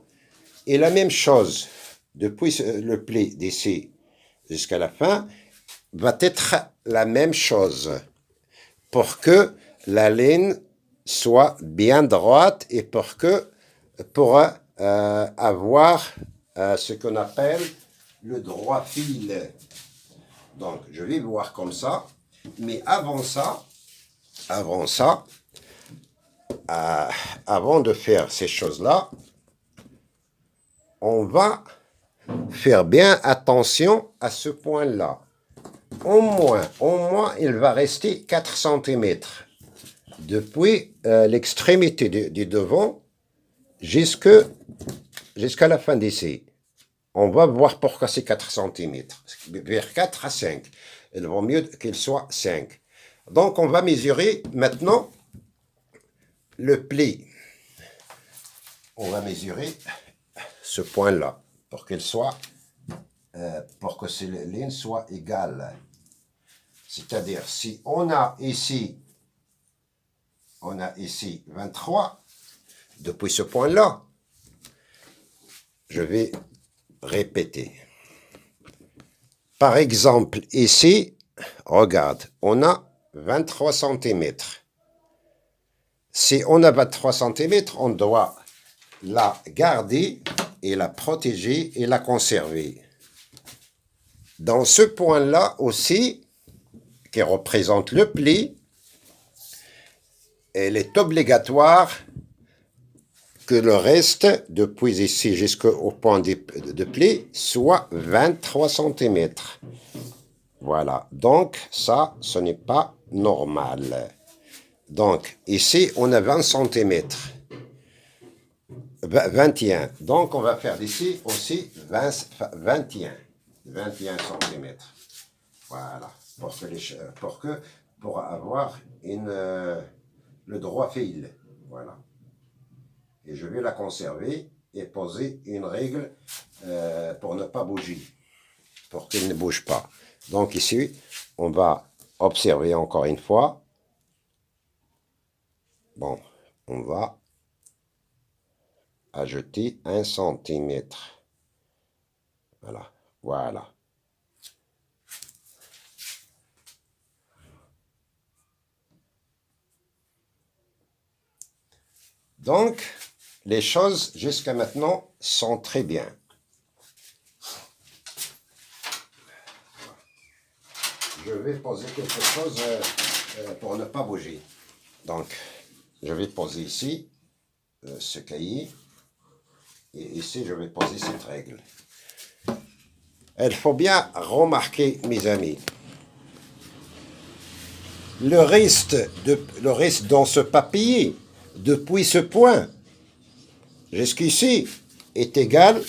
et la même chose, depuis le pli d'ici jusqu'à la fin, va être la même chose, pour que la ligne soit bien droite et pour avoir ce qu'on appelle le droit fil. Donc, je vais voir comme ça, mais avant de faire ces choses-là, on va faire bien attention à ce point-là. Au moins, il va rester 4 cm depuis l'extrémité du devant jusqu'à la fin d'ici. On va voir pourquoi c'est 4 cm. Vers 4 à 5. Il vaut mieux qu'il soit 5. Donc, on va mesurer maintenant le pli. On va mesurer ce point-là pour que ces lignes soient égales. C'est-à-dire, si on a ici 23, depuis ce point-là, je vais répéter. Par exemple, ici, regarde, on a 23 cm. Si on a 23 cm, on doit la garder et la protéger et la conserver. Dans ce point-là aussi, qui représente le pli, il est obligatoire que le reste, depuis ici jusqu'au point de pli, soit 23 cm. Voilà. Donc, ça, ce n'est pas normal. Donc, ici, on a 20 cm. 21. Donc, on va faire d'ici aussi 21 cm. Voilà. Pour avoir le droit fil. Voilà. Et je vais la conserver et poser une règle pour ne pas bouger. Pour qu'elle ne bouge pas. Donc ici, on va observer encore une fois. Bon, on va ajouter 1 cm. Voilà, voilà. Donc, les choses jusqu'à maintenant sont très bien. Je vais poser quelque chose pour ne pas bouger. Donc, je vais poser ici ce cahier. Et ici, je vais poser cette règle. Il faut bien remarquer, mes amis, le reste dans ce papier, depuis ce point jusqu'ici, est égal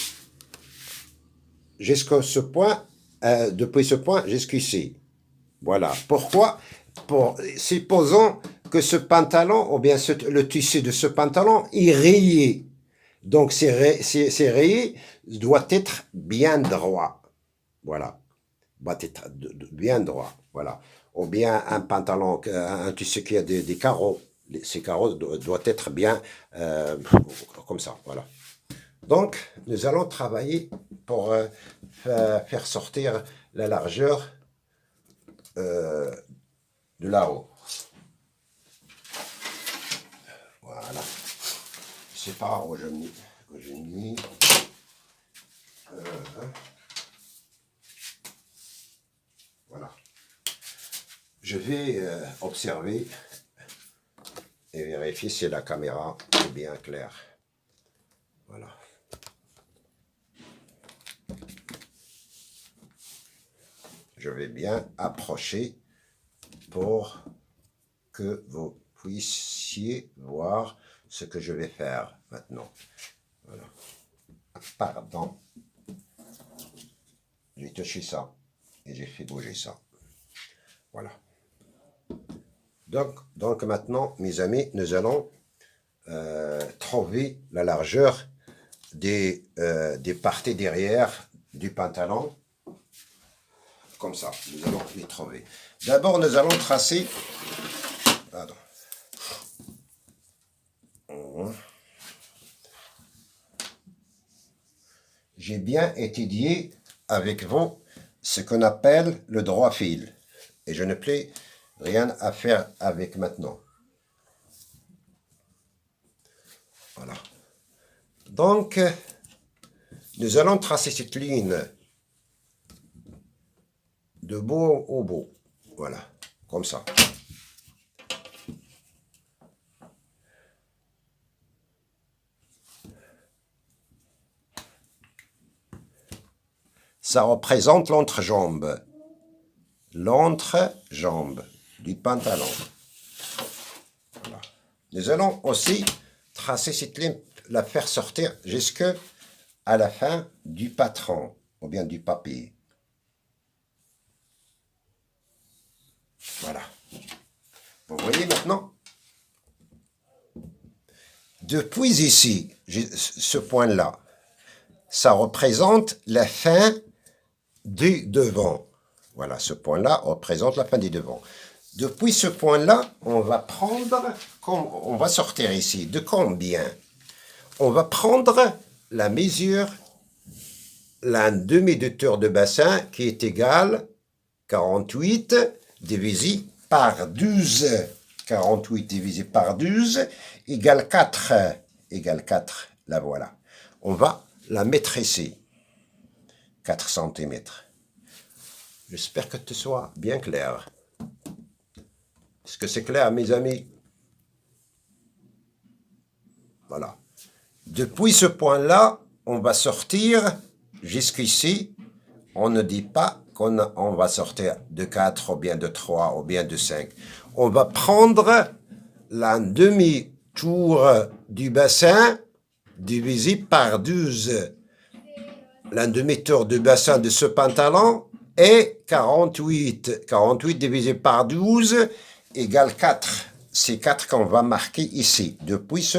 jusqu'à ce point, depuis ce point jusqu'ici. Voilà. Pourquoi? Supposons que ce pantalon, ou bien le tissu de ce pantalon est rayé. Donc, ces rayés doit être bien droit. Voilà. Doit être bien droit. Voilà. Ou bien un pantalon, un tissu qui a des carreaux. Ces carreaux doivent être bien comme ça. Voilà. Donc, nous allons travailler pour faire sortir la largeur de là-haut. Voilà. Je sais pas où je mis. Voilà. Je vais observer et vérifier si la caméra est bien claire. Voilà. Je vais bien approcher pour que vous puissiez voir ce que je vais faire maintenant. Voilà. Pardon. J'ai touché ça et j'ai fait bouger ça. Voilà. Donc maintenant, mes amis, nous allons trouver la largeur des parties derrière du pantalon. Comme ça, nous allons les trouver. D'abord, nous allons tracer... Pardon. J'ai bien étudié avec vous ce qu'on appelle le droit fil. Et je n'ai plus rien à faire avec maintenant. Voilà. Donc, nous allons tracer cette ligne de bout au bout. Voilà, comme ça. Ça représente l'entrejambe. L'entrejambe du pantalon. Voilà. Nous allons aussi tracer cette ligne, la faire sortir jusqu'à la fin du patron, ou bien du papier. Voilà. Vous voyez maintenant? Depuis ici, ce point-là, ça représente la fin du devant. Voilà, ce point-là représente la fin du devant. Depuis ce point-là, on va prendre, on va sortir ici, de combien? On va prendre la mesure, la demi de tour de bassin qui est égale 48 divisé par 12. 48 divisé par 12 égale 4. Égale 4, la voilà. On va la mettre ici. 4 cm. J'espère que tu sois bien clair. Est-ce que c'est clair, mes amis? Voilà. Depuis ce point-là, on va sortir jusqu'ici. On ne dit pas qu'on va sortir de 4 ou bien de 3 ou bien de 5. On va prendre la demi-tour du bassin divisé par 12. La demi-tour du bassin de ce pantalon est 48. 48 divisé par 12 égale 4. C'est 4 qu'on va marquer ici, depuis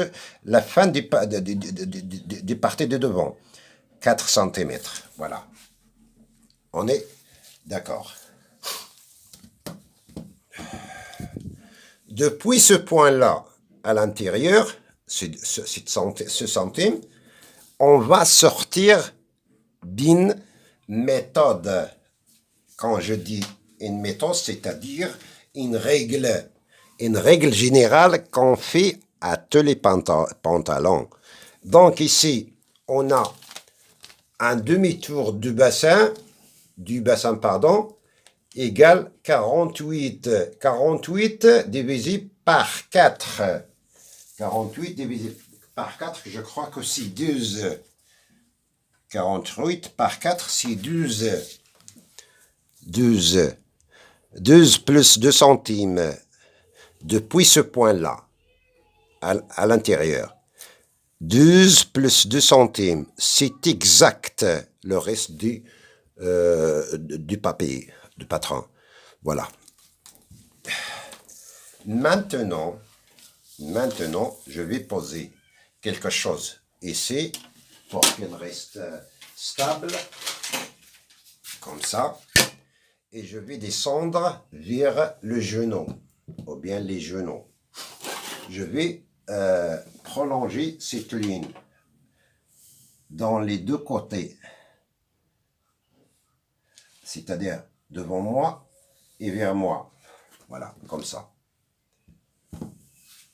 la fin du partie de devant. 4 cm. Voilà. On est d'accord. Depuis ce point-là, à l'intérieur, ce centime, on va sortir d'une méthode. Quand je dis une méthode, c'est-à-dire une règle générale qu'on fait à tous les pantalons. Donc ici, on a un demi-tour du bassin, égale 48. 48 divisé par 4. 48 divisé par 4, je crois que c'est 12. 48 par 4, c'est 12. 12. 12 plus 2 centimes. Depuis ce point-là, à l'intérieur. 12 plus 2 centimes, c'est exact le reste du papier, du patron. Voilà. Maintenant, je vais poser quelque chose ici pour qu'il reste stable, comme ça. Et je vais descendre vers le genou, ou bien les genoux. Je vais prolonger cette ligne dans les deux côtés, c'est-à-dire devant moi et vers moi. Voilà, comme ça.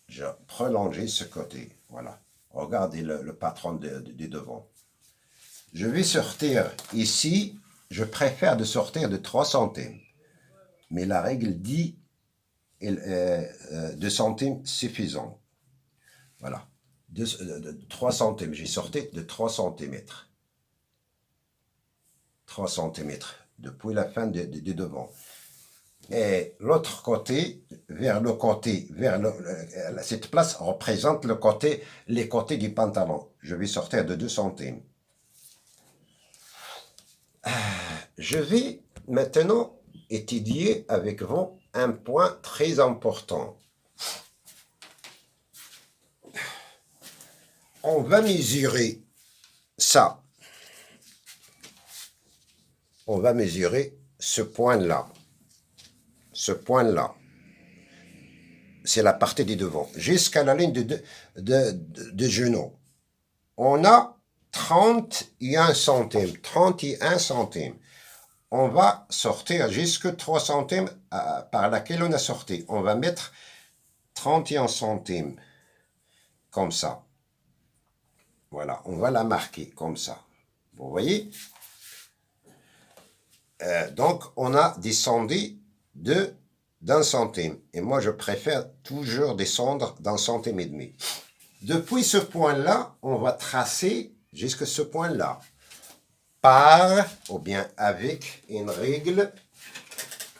Je prolonge ce côté. Voilà. Regardez le patron de devant. Je vais sortir ici. Je préfère de sortir de 3 centimes. Mais la règle dit 2 centimes suffisant. Voilà. 3 centimes. J'ai sorti de 3 centimètres. 3 centimètres. Depuis la fin de devant. Et l'autre côté, cette place représente les côtés du pantalon. Je vais sortir de 2 centimes. Je vais maintenant étudier avec vous un point très important. On va mesurer ça. On va mesurer ce point-là. Ce point-là, c'est la partie du devant, jusqu'à la ligne de genou. On a 31 centimes. 31 centimes. On va sortir jusqu'à 3 centimes par laquelle on a sorti. On va mettre 31 centimes, comme ça. Voilà, on va la marquer comme ça. Vous voyez? Donc, on a descendu d'un centime. Et moi, je préfère toujours descendre d'un centime et demi. Depuis ce point-là, on va tracer jusqu'à ce point-là. Par, ou bien avec une règle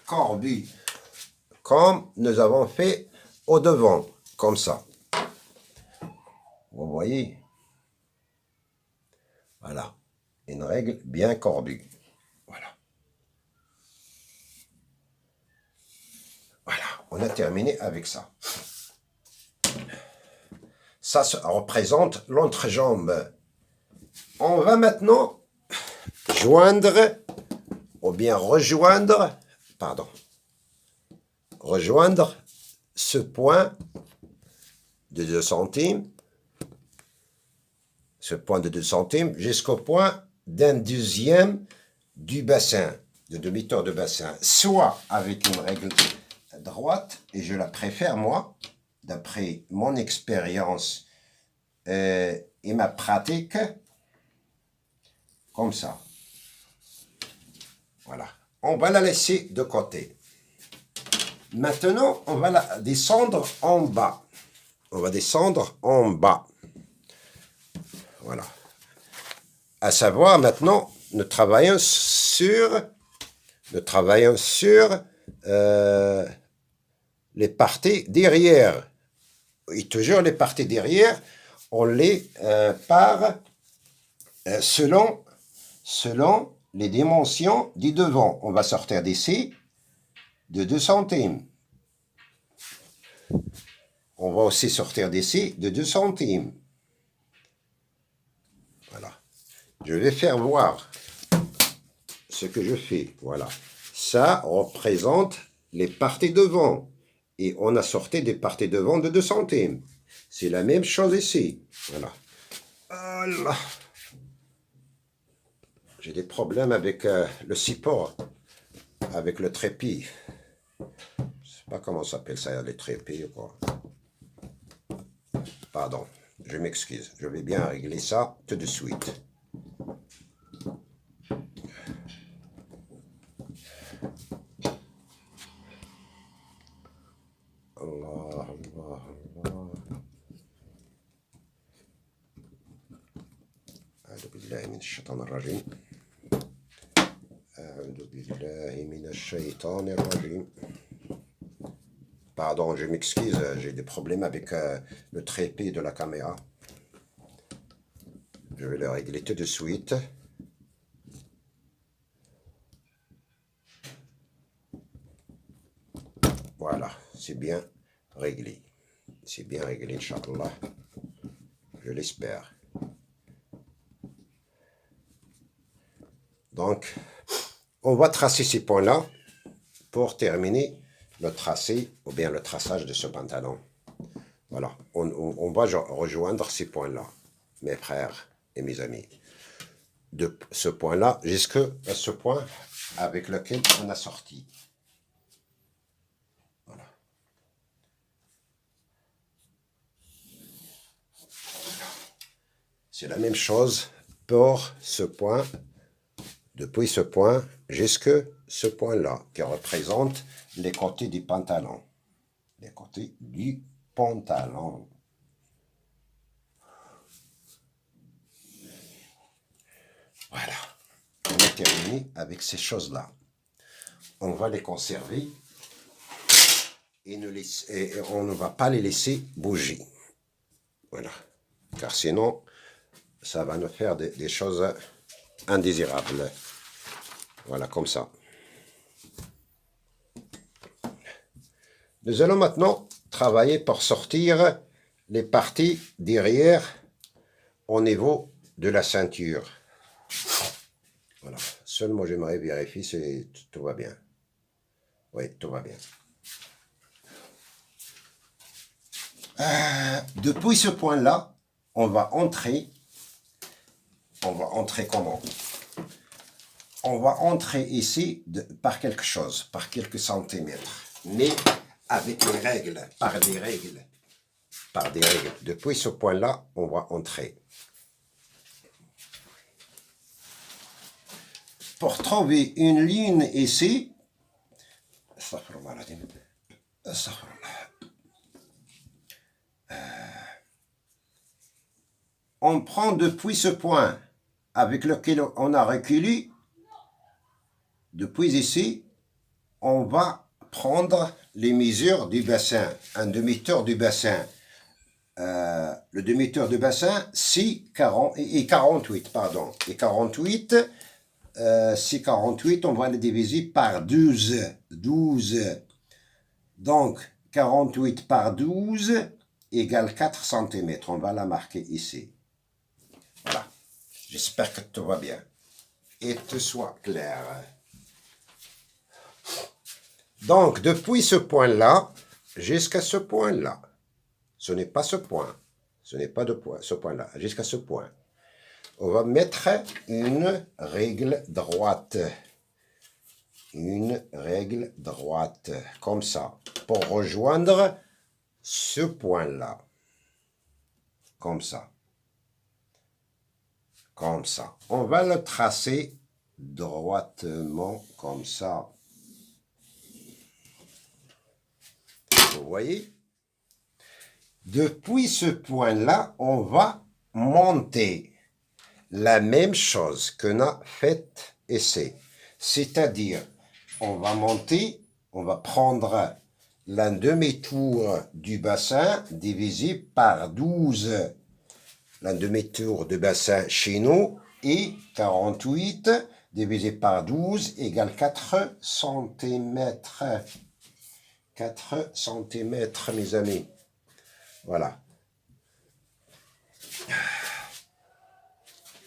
courbée. Comme nous avons fait au devant. Comme ça. Vous voyez? Voilà. Une règle bien courbée. Voilà, on a terminé avec ça. Ça représente l'entrejambe. On va maintenant joindre, ou bien rejoindre ce point de 2 centimes, jusqu'au point d'un deuxième du bassin, de demi-tour de bassin, soit avec une règle droite, et je la préfère moi, d'après mon expérience et ma pratique, comme ça. Voilà. On va la laisser de côté. Maintenant, on va la descendre en bas. On va descendre en bas. Voilà. À savoir, maintenant, nous travaillons sur les parties derrière. Et toujours les parties derrière, on les part selon les dimensions du devant. On va sortir d'ici de 2 centimes. On va aussi sortir d'ici de 2 centimes. Voilà. Je vais faire voir ce que je fais. Voilà. Ça représente les parties devant. Et on a sorti des parties devant de 2 centimes. C'est la même chose ici. Voilà. Voilà. J'ai des problèmes avec le support, avec le trépied. Je ne sais pas comment ça s'appelle ça, les trépieds ou quoi. Pardon, je m'excuse. Je vais bien régler ça tout de suite. Allah, Allah, Allah. أعوذ بالله من الشيطان الرجيم. أعوذ بالله من الشيطان الرجيم. Pardon, je m'excuse, j'ai des problèmes avec le trépied de la caméra. Je vais le régler tout de suite. Voilà, c'est bien réglé. C'est bien réglé, Inch'Allah. Je l'espère. Donc, on va tracer ces points-là pour terminer le tracé ou bien le traçage de ce pantalon. Voilà, on va rejoindre ces points-là, mes frères et mes amis. De ce point-là jusqu'à ce point avec lequel on a sorti. Voilà. C'est la même chose pour ce point, depuis ce point jusqu'à ce point-là, qui représente les côtés du pantalon. Les côtés du pantalon. Voilà. On a terminé avec ces choses-là. On va les conserver et on ne va pas les laisser bouger. Voilà. Car sinon, ça va nous faire des choses indésirables. Voilà, comme ça. Nous allons maintenant travailler pour sortir les parties derrière au niveau de la ceinture. Voilà. Seulement, j'aimerais vérifier si tout va bien. Oui, tout va bien. Depuis ce point-là, on va entrer. On va entrer comment? On va entrer ici par quelque chose, par quelques centimètres. Mais avec les règles, par des règles. Par des règles. Depuis ce point-là, on va entrer. Pour trouver une ligne ici, on prend depuis ce point avec lequel on a reculé, depuis ici, on va prendre les mesures du bassin, un demi-tour du bassin. Le demi-tour du bassin, 48, pardon. Et 48, 48, on va le diviser par 12. 12. Donc, 48 par 12 égale 4 cm. On va la marquer ici. Voilà. J'espère que tout va bien. Et tout soit clair. Donc, depuis ce point-là, jusqu'à ce point-là, ce n'est pas ce point, ce n'est pas ce point-là, jusqu'à ce point, on va mettre une règle droite. Une règle droite, comme ça, pour rejoindre ce point-là. Comme ça. Comme ça. On va le tracer droitement, comme ça. Vous voyez? Depuis ce point-là, on va monter. la même chose qu'on a fait ici. C'est-à-dire, on va monter, on va prendre la demi-tour du bassin divisé par 12. La demi-tour du bassin chez nous est 48 divisé par 12 égale 4 cm. 4 cm, mes amis. Voilà.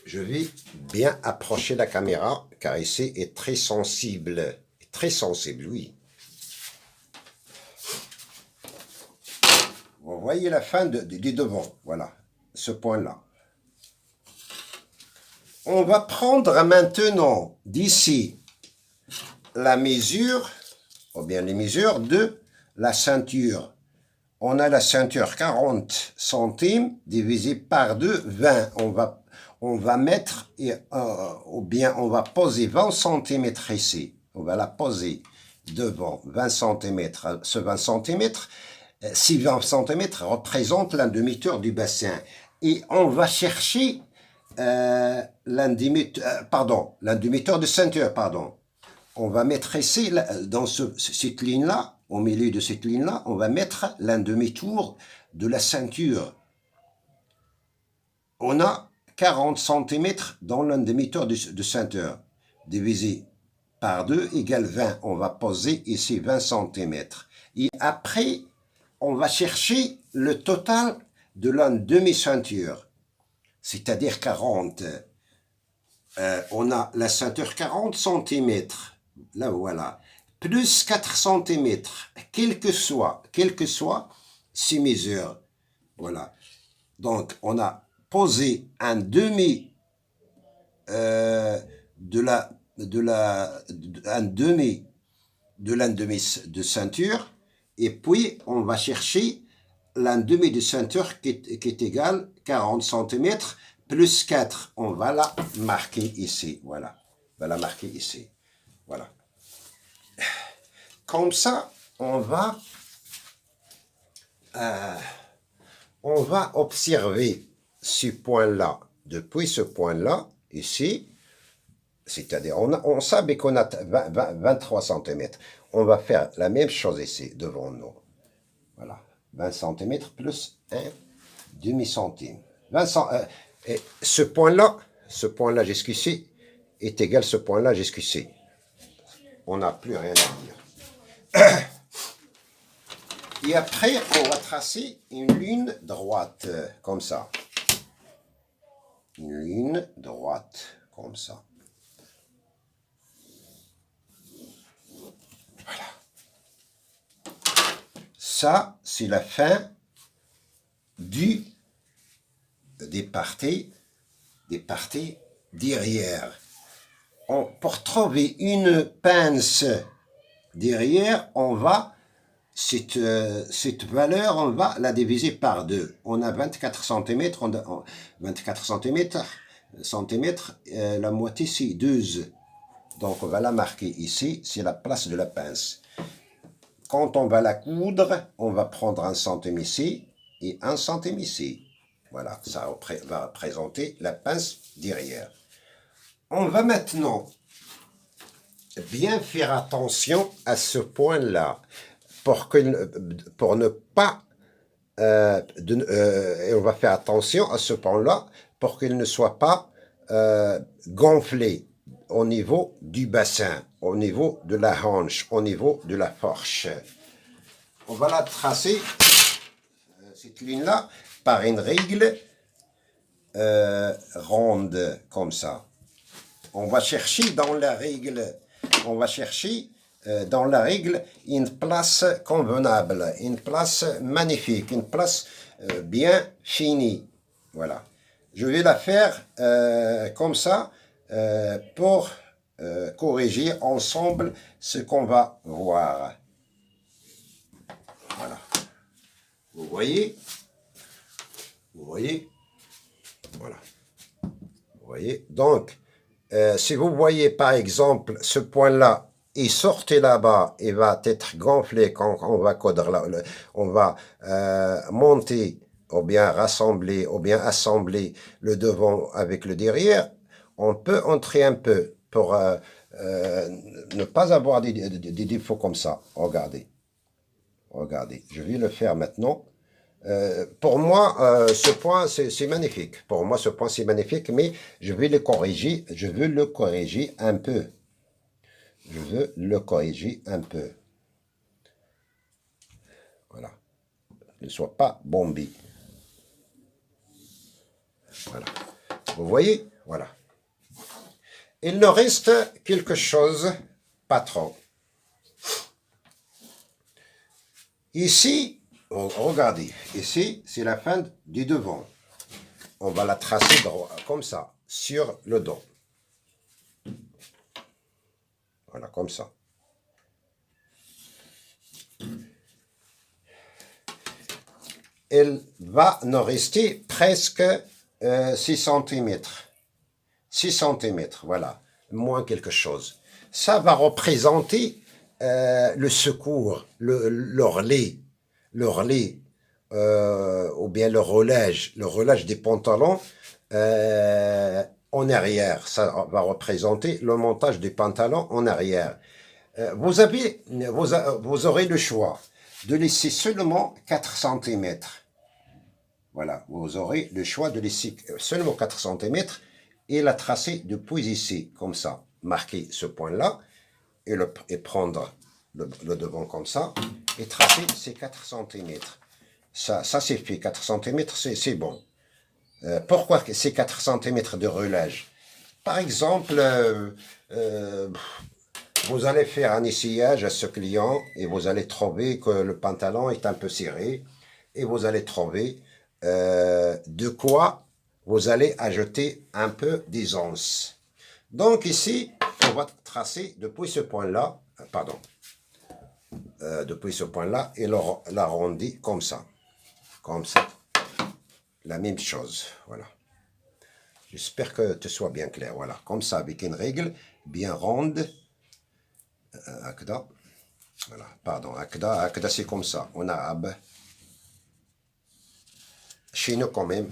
Je vais bien approcher la caméra, car ici est très sensible. Très sensible, oui. Vous voyez la fin du devant, voilà, ce point-là. On va prendre maintenant d'ici la mesure, ou bien les mesures de la ceinture. On a la ceinture 40 centimes divisé par 2, 20. On va mettre, ou bien on va poser 20 cm ici. On va la poser devant 20 cm. Ce 20 cm, si 20 cm représente la demi-tour du bassin. Et on va chercher la demi-tour de ceinture, pardon. On va mettre ici, dans cette ligne-là, au milieu de cette ligne-là, on va mettre la demi-tour de la ceinture. On a 40 cm dans la demi-tour de ceinture. Divisé par 2 égale 20. On va poser ici 20 cm. Et après, on va chercher le total de la demi-ceinture. C'est-à-dire 40. On a la ceinture 40 cm. Là, voilà. Plus 4 cm. Quel que soit ces mesures. Voilà. Donc, on a posé un demi de ceinture, et puis on va chercher l'un demi de ceinture qui est égal 40 cm plus 4. On va la marquer ici. Voilà. On va la marquer ici. Voilà. Comme ça, on va observer ce point-là. Depuis ce point-là, ici, c'est-à-dire, on sait qu'on a 23 cm. On va faire la même chose ici, devant nous. Voilà. 20 cm plus 1 demi-centime. Ce point-là jusqu'ici, est égal à ce point-là jusqu'ici. On n'a plus rien à dire. Et après, on va tracer une ligne droite, comme ça. Une ligne droite, comme ça. Voilà. Ça, c'est la fin des parties derrière. Pour trouver une pince derrière, on va, cette valeur, on va la diviser par 2. On a 24 cm, 24 cm, la moitié c'est 12. Donc on va la marquer ici, c'est la place de la pince. Quand on va la coudre, on va prendre 1 centime ici et 1 centime ici. Voilà, ça va représenter la pince derrière. On va maintenant bien faire attention à ce point-là pour ne pas... et on va faire attention à ce point-là pour qu'il ne soit pas gonflé au niveau du bassin, au niveau de la hanche, au niveau de la fourche. On va la tracer, cette ligne-là, par une règle ronde, comme ça. On va chercher dans la règle, une place convenable, une place magnifique, une place bien finie. Voilà. Je vais la faire comme ça pour corriger ensemble ce qu'on va voir. Voilà. Vous voyez? Vous voyez? Voilà. Vous voyez? Donc, si vous voyez par exemple ce point-là, il sortait là-bas, il va être gonflé quand on va coudre là, on va monter ou bien rassembler, ou bien assembler le devant avec le derrière, on peut entrer un peu pour ne pas avoir des défauts comme ça. Regardez. Regardez. Je vais le faire maintenant. Pour moi, ce point, c'est magnifique. Pour moi, ce point, c'est magnifique, mais je vais le corriger. Je veux le corriger un peu. Je veux le corriger un peu. Voilà. Ne soit pas bombé. Voilà. Vous voyez? Voilà. Il nous reste quelque chose, pas trop. Ici, regardez, ici, c'est la fin du devant. On va la tracer droit, comme ça, sur le dos. Voilà, comme ça. Il va nous rester presque 6 cm. 6 cm, voilà, moins quelque chose. Ça va représenter le secours, l'orlet, ou bien le relâche des pantalons en arrière. Ça va représenter le montage des pantalons en arrière. Vous aurez le choix de laisser seulement 4 cm. Voilà, vous aurez le choix de laisser seulement 4 cm et la tracer depuis ici, comme ça. Marquer ce point-là et prendre le devant comme ça et tracer ces 4 cm. Ça c'est fait, 4 cm, c'est bon. Pourquoi ces 4 cm de relâche? Par exemple, vous allez faire un essayage à ce client et vous allez trouver que le pantalon est un peu serré et vous allez trouver de quoi vous allez ajouter un peu d'aisance. Donc ici, on va tracer depuis ce point-là, pardon, depuis ce point-là et l'arrondi comme ça. Comme ça. La même chose, voilà. J'espère que tu sois bien clair, voilà. Comme ça, avec une règle bien ronde. Akda. Voilà, pardon, Akda, Akda c'est comme ça, en arabe. Chez nous quand même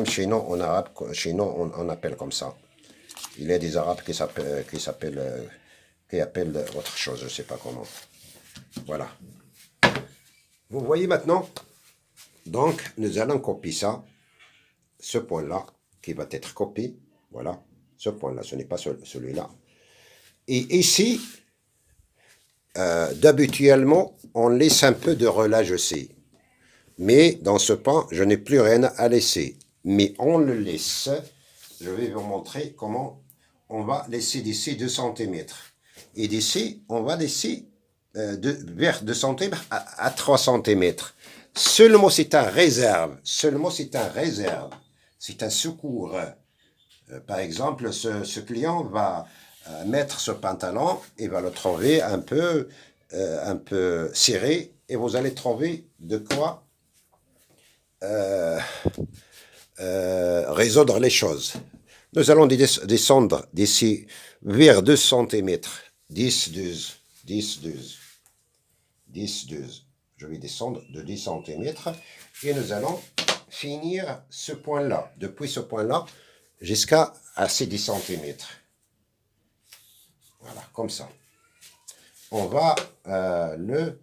chez nous en arabe, chez nous on appelle comme ça. Il y a des arabes qui appellent autre chose, je ne sais pas comment. Voilà. Vous voyez maintenant? Donc, nous allons copier ça, ce point-là, qui va être copié. Voilà, ce point-là, ce n'est pas celui-là. Et ici, d'habituellement, on laisse un peu de relâche aussi. Mais dans ce point, je n'ai plus rien à laisser. Mais on le laisse. Je vais vous montrer comment on va laisser d'ici 2 cm. Et d'ici, on va laisser vers 2 cm à 3 cm. Seulement c'est un réserve. Seulement c'est un réserve. C'est un secours. Par exemple, ce client va mettre ce pantalon et va le trouver un peu serré. Et vous allez trouver de quoi résoudre les choses. Nous allons descendre d'ici vers 2 cm. 10, 12, 10, 12, 10, 12. Je vais descendre de 10 cm et nous allons finir ce point-là, depuis ce point-là jusqu'à ces 10 cm. Voilà, comme ça. On va le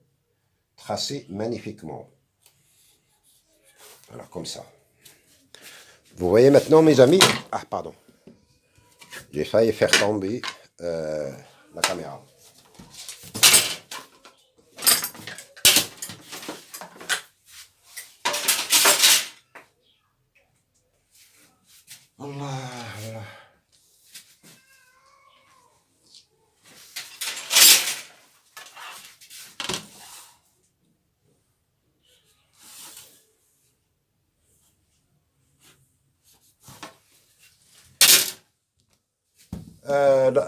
tracer magnifiquement. Voilà, comme ça. Vous voyez maintenant, mes amis? Ah, pardon. J'ai failli faire tomber la caméra. Allah.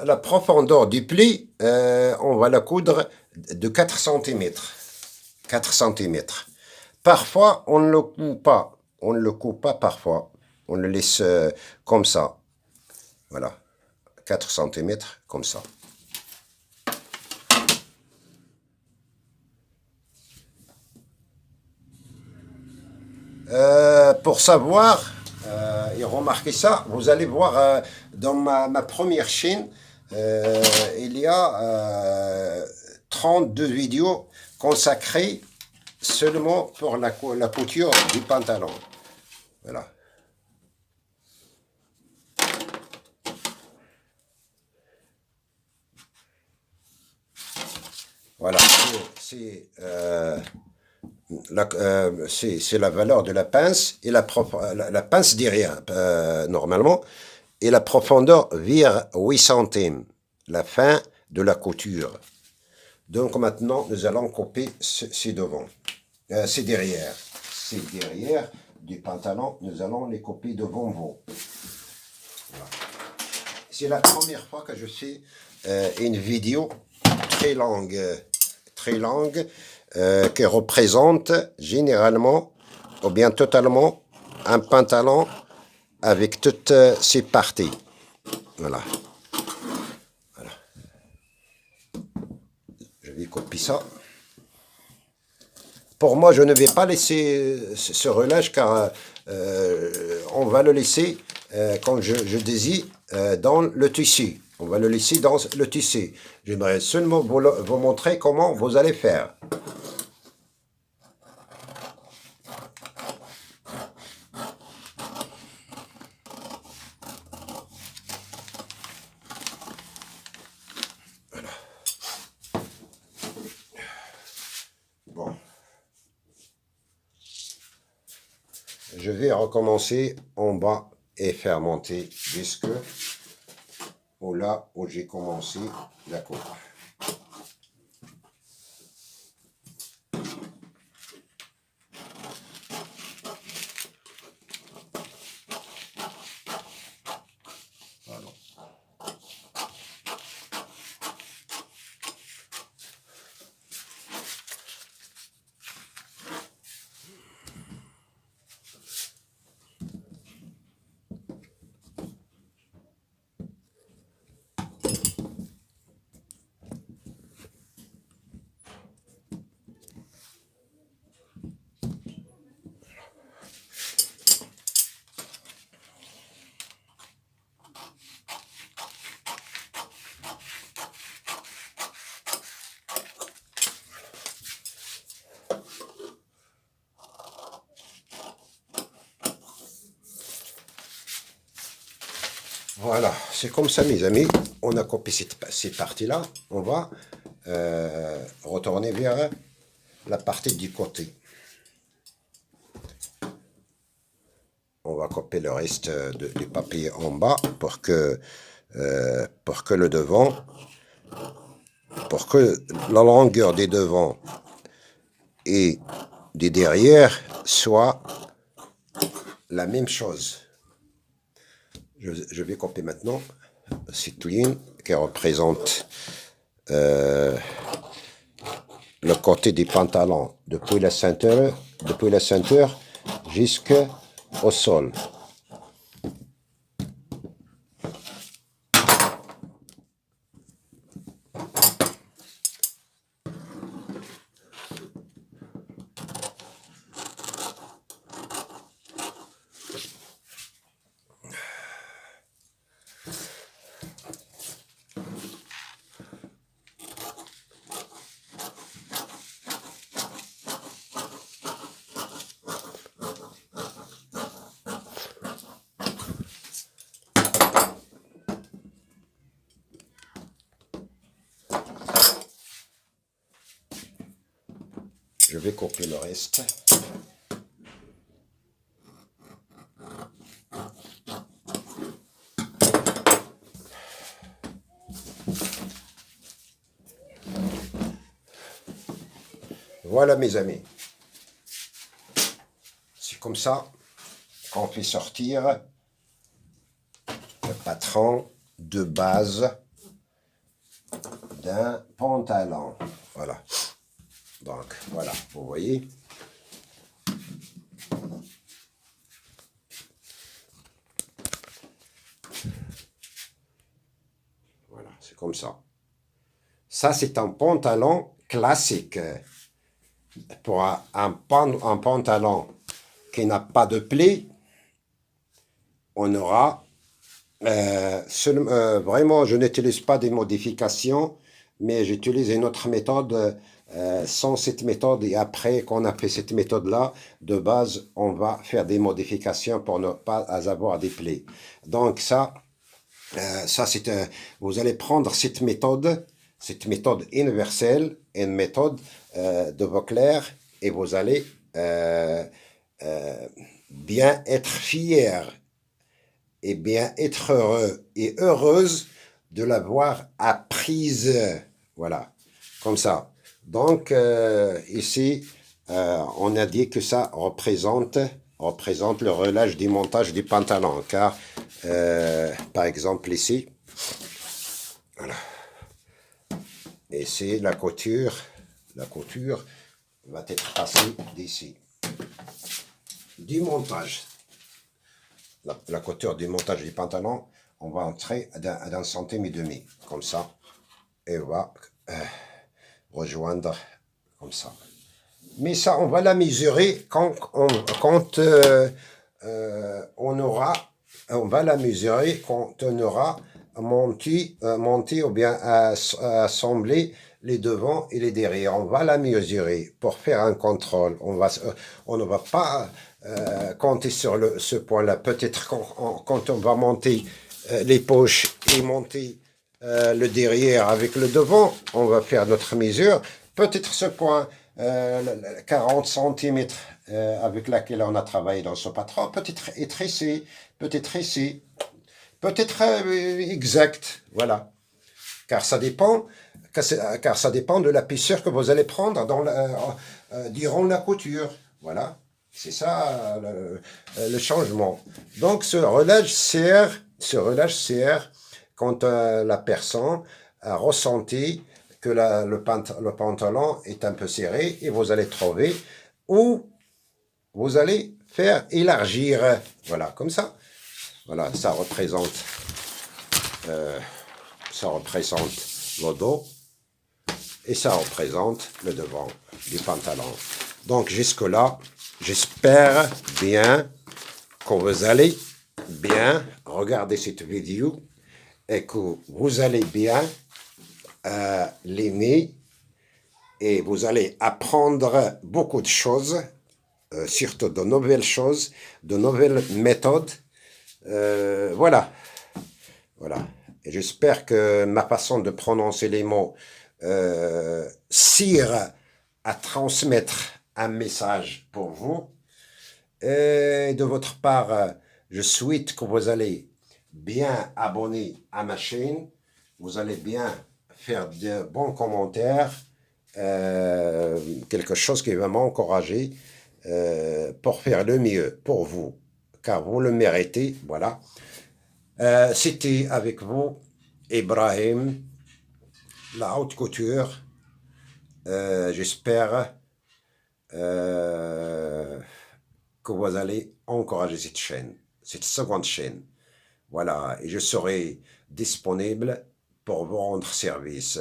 La profondeur du pli, on va la coudre de 4 cm. 4 cm. Parfois, on ne le coupe pas. On ne le coupe pas parfois. On le laisse comme ça. Voilà. 4 cm, comme ça. Pour savoir et remarquer ça, vous allez voir dans ma première chaîne, il y a 32 vidéos consacrées seulement pour la couture du pantalon. Voilà. Voilà, c'est la valeur de la pince et la pince derrière, normalement, et la profondeur vire 8 centimes, la fin de la couture. Donc maintenant, nous allons couper ces devants, ces derrière. Ces derrière du pantalon, nous allons les couper devant vous. Voilà. C'est la première fois que je fais une vidéo très longue qui représente généralement ou bien totalement un pantalon avec toutes ses parties. Voilà. Voilà. Je vais copier ça. Pour moi, je ne vais pas laisser ce relâche car on va le laisser, comme je disais, dans le tissu. On va le laisser dans le tissu. J'aimerais seulement vous montrer comment vous allez faire. Voilà. Bon. Je vais recommencer en bas et faire monter jusque là où j'ai commencé la coupe. Pardon. Voilà, c'est comme ça mes amis, on a copié ces parties-là, on va retourner vers la partie du côté. On va couper le reste du papier en bas pour que le devant, pour que la longueur des devants et des derrière soit la même chose. Je vais couper maintenant cette ligne qui représente le côté du pantalon depuis la ceinture jusqu'au sol. Je vais couper le reste. Voilà mes amis. C'est comme ça qu'on fait sortir le patron de base d'un pantalon. Voilà. Donc, voilà, vous voyez. Voilà, c'est comme ça. Ça, c'est un pantalon classique. Pour un pantalon qui n'a pas de play, on aura vraiment, je n'utilise pas des modifications, mais j'utilise une autre méthode sans cette méthode. Et après qu'on a fait cette méthode-là, de base, on va faire des modifications pour ne pas avoir des plaies. Donc ça c'est vous allez prendre cette méthode universelle, une méthode de Vauclair, et vous allez bien être fier et bien être heureux et heureuse de l'avoir apprise. Voilà, comme ça. Donc, ici, on a dit que ça représente le relâche du montage du pantalon. Car, par exemple, ici, voilà. Ici, la couture va être passée d'ici. Du montage. La couture du montage du pantalon, on va entrer d'un centime et demi, comme ça, et on va rejoindre comme ça. Mais ça, on va la mesurer quand on va la mesurer quand on aura monté ou bien assemblé les devants et les derrière. On va la mesurer pour faire un contrôle. On ne va pas compter sur ce point-là. Peut-être quand on va monter les poches et monter le derrière avec le devant, on va faire notre mesure. Peut-être ce point 40 cm avec laquelle on a travaillé dans ce patron, peut-être être ici, peut-être ici, peut-être exact, voilà. Car ça dépend de l'épaisseur que vous allez prendre durant la couture. Voilà, c'est ça le changement. Donc ce relâche sert quand la personne a ressenti que le pantalon est un peu serré, et vous allez trouver où vous allez faire élargir. Voilà, comme ça. Voilà, ça représente le dos et ça représente le devant du pantalon. Donc jusque-là, j'espère bien que vous allez bien regarder cette vidéo et que vous allez bien l'aimer, et vous allez apprendre beaucoup de choses, surtout de nouvelles choses, de nouvelles méthodes. Voilà. Et j'espère que ma façon de prononcer les mots sert à transmettre un message pour vous. Et de votre part, je souhaite que vous allez bien abonner à ma chaîne. Vous allez bien faire de bons commentaires, quelque chose qui va m'encourager pour faire le mieux pour vous, car vous le méritez. Voilà. C'était avec vous Ibrahim, la haute couture. J'espère que vous allez encourager cette chaîne, cette seconde chaîne. Voilà, et je serai disponible pour vous rendre service,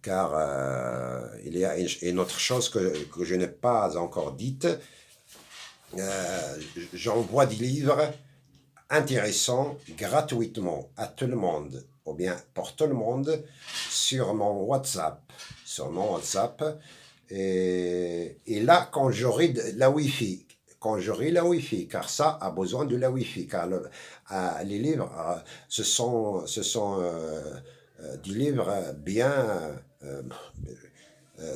car il y a une autre chose que je n'ai pas encore dite. J'envoie des livres intéressants gratuitement à tout le monde, ou bien pour tout le monde, sur mon WhatsApp. Et là, quand j'aurai la Wi-Fi, car ça a besoin de la Wi-Fi, car les livres, ce sont des livres bien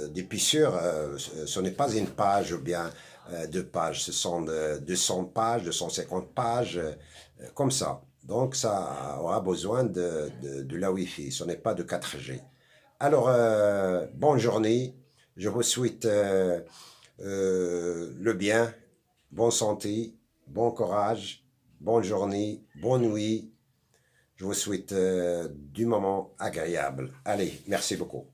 d'épaisseur. Ce n'est pas une page ou bien deux pages, ce sont 200 pages, 250 pages, comme ça. Donc ça aura besoin de la Wi-Fi, ce n'est pas de 4G. Alors, bonne journée, je vous souhaite le bien, bonne santé, bon courage, bonne journée, bonne nuit. Je vous souhaite du moment agréable. Allez, merci beaucoup.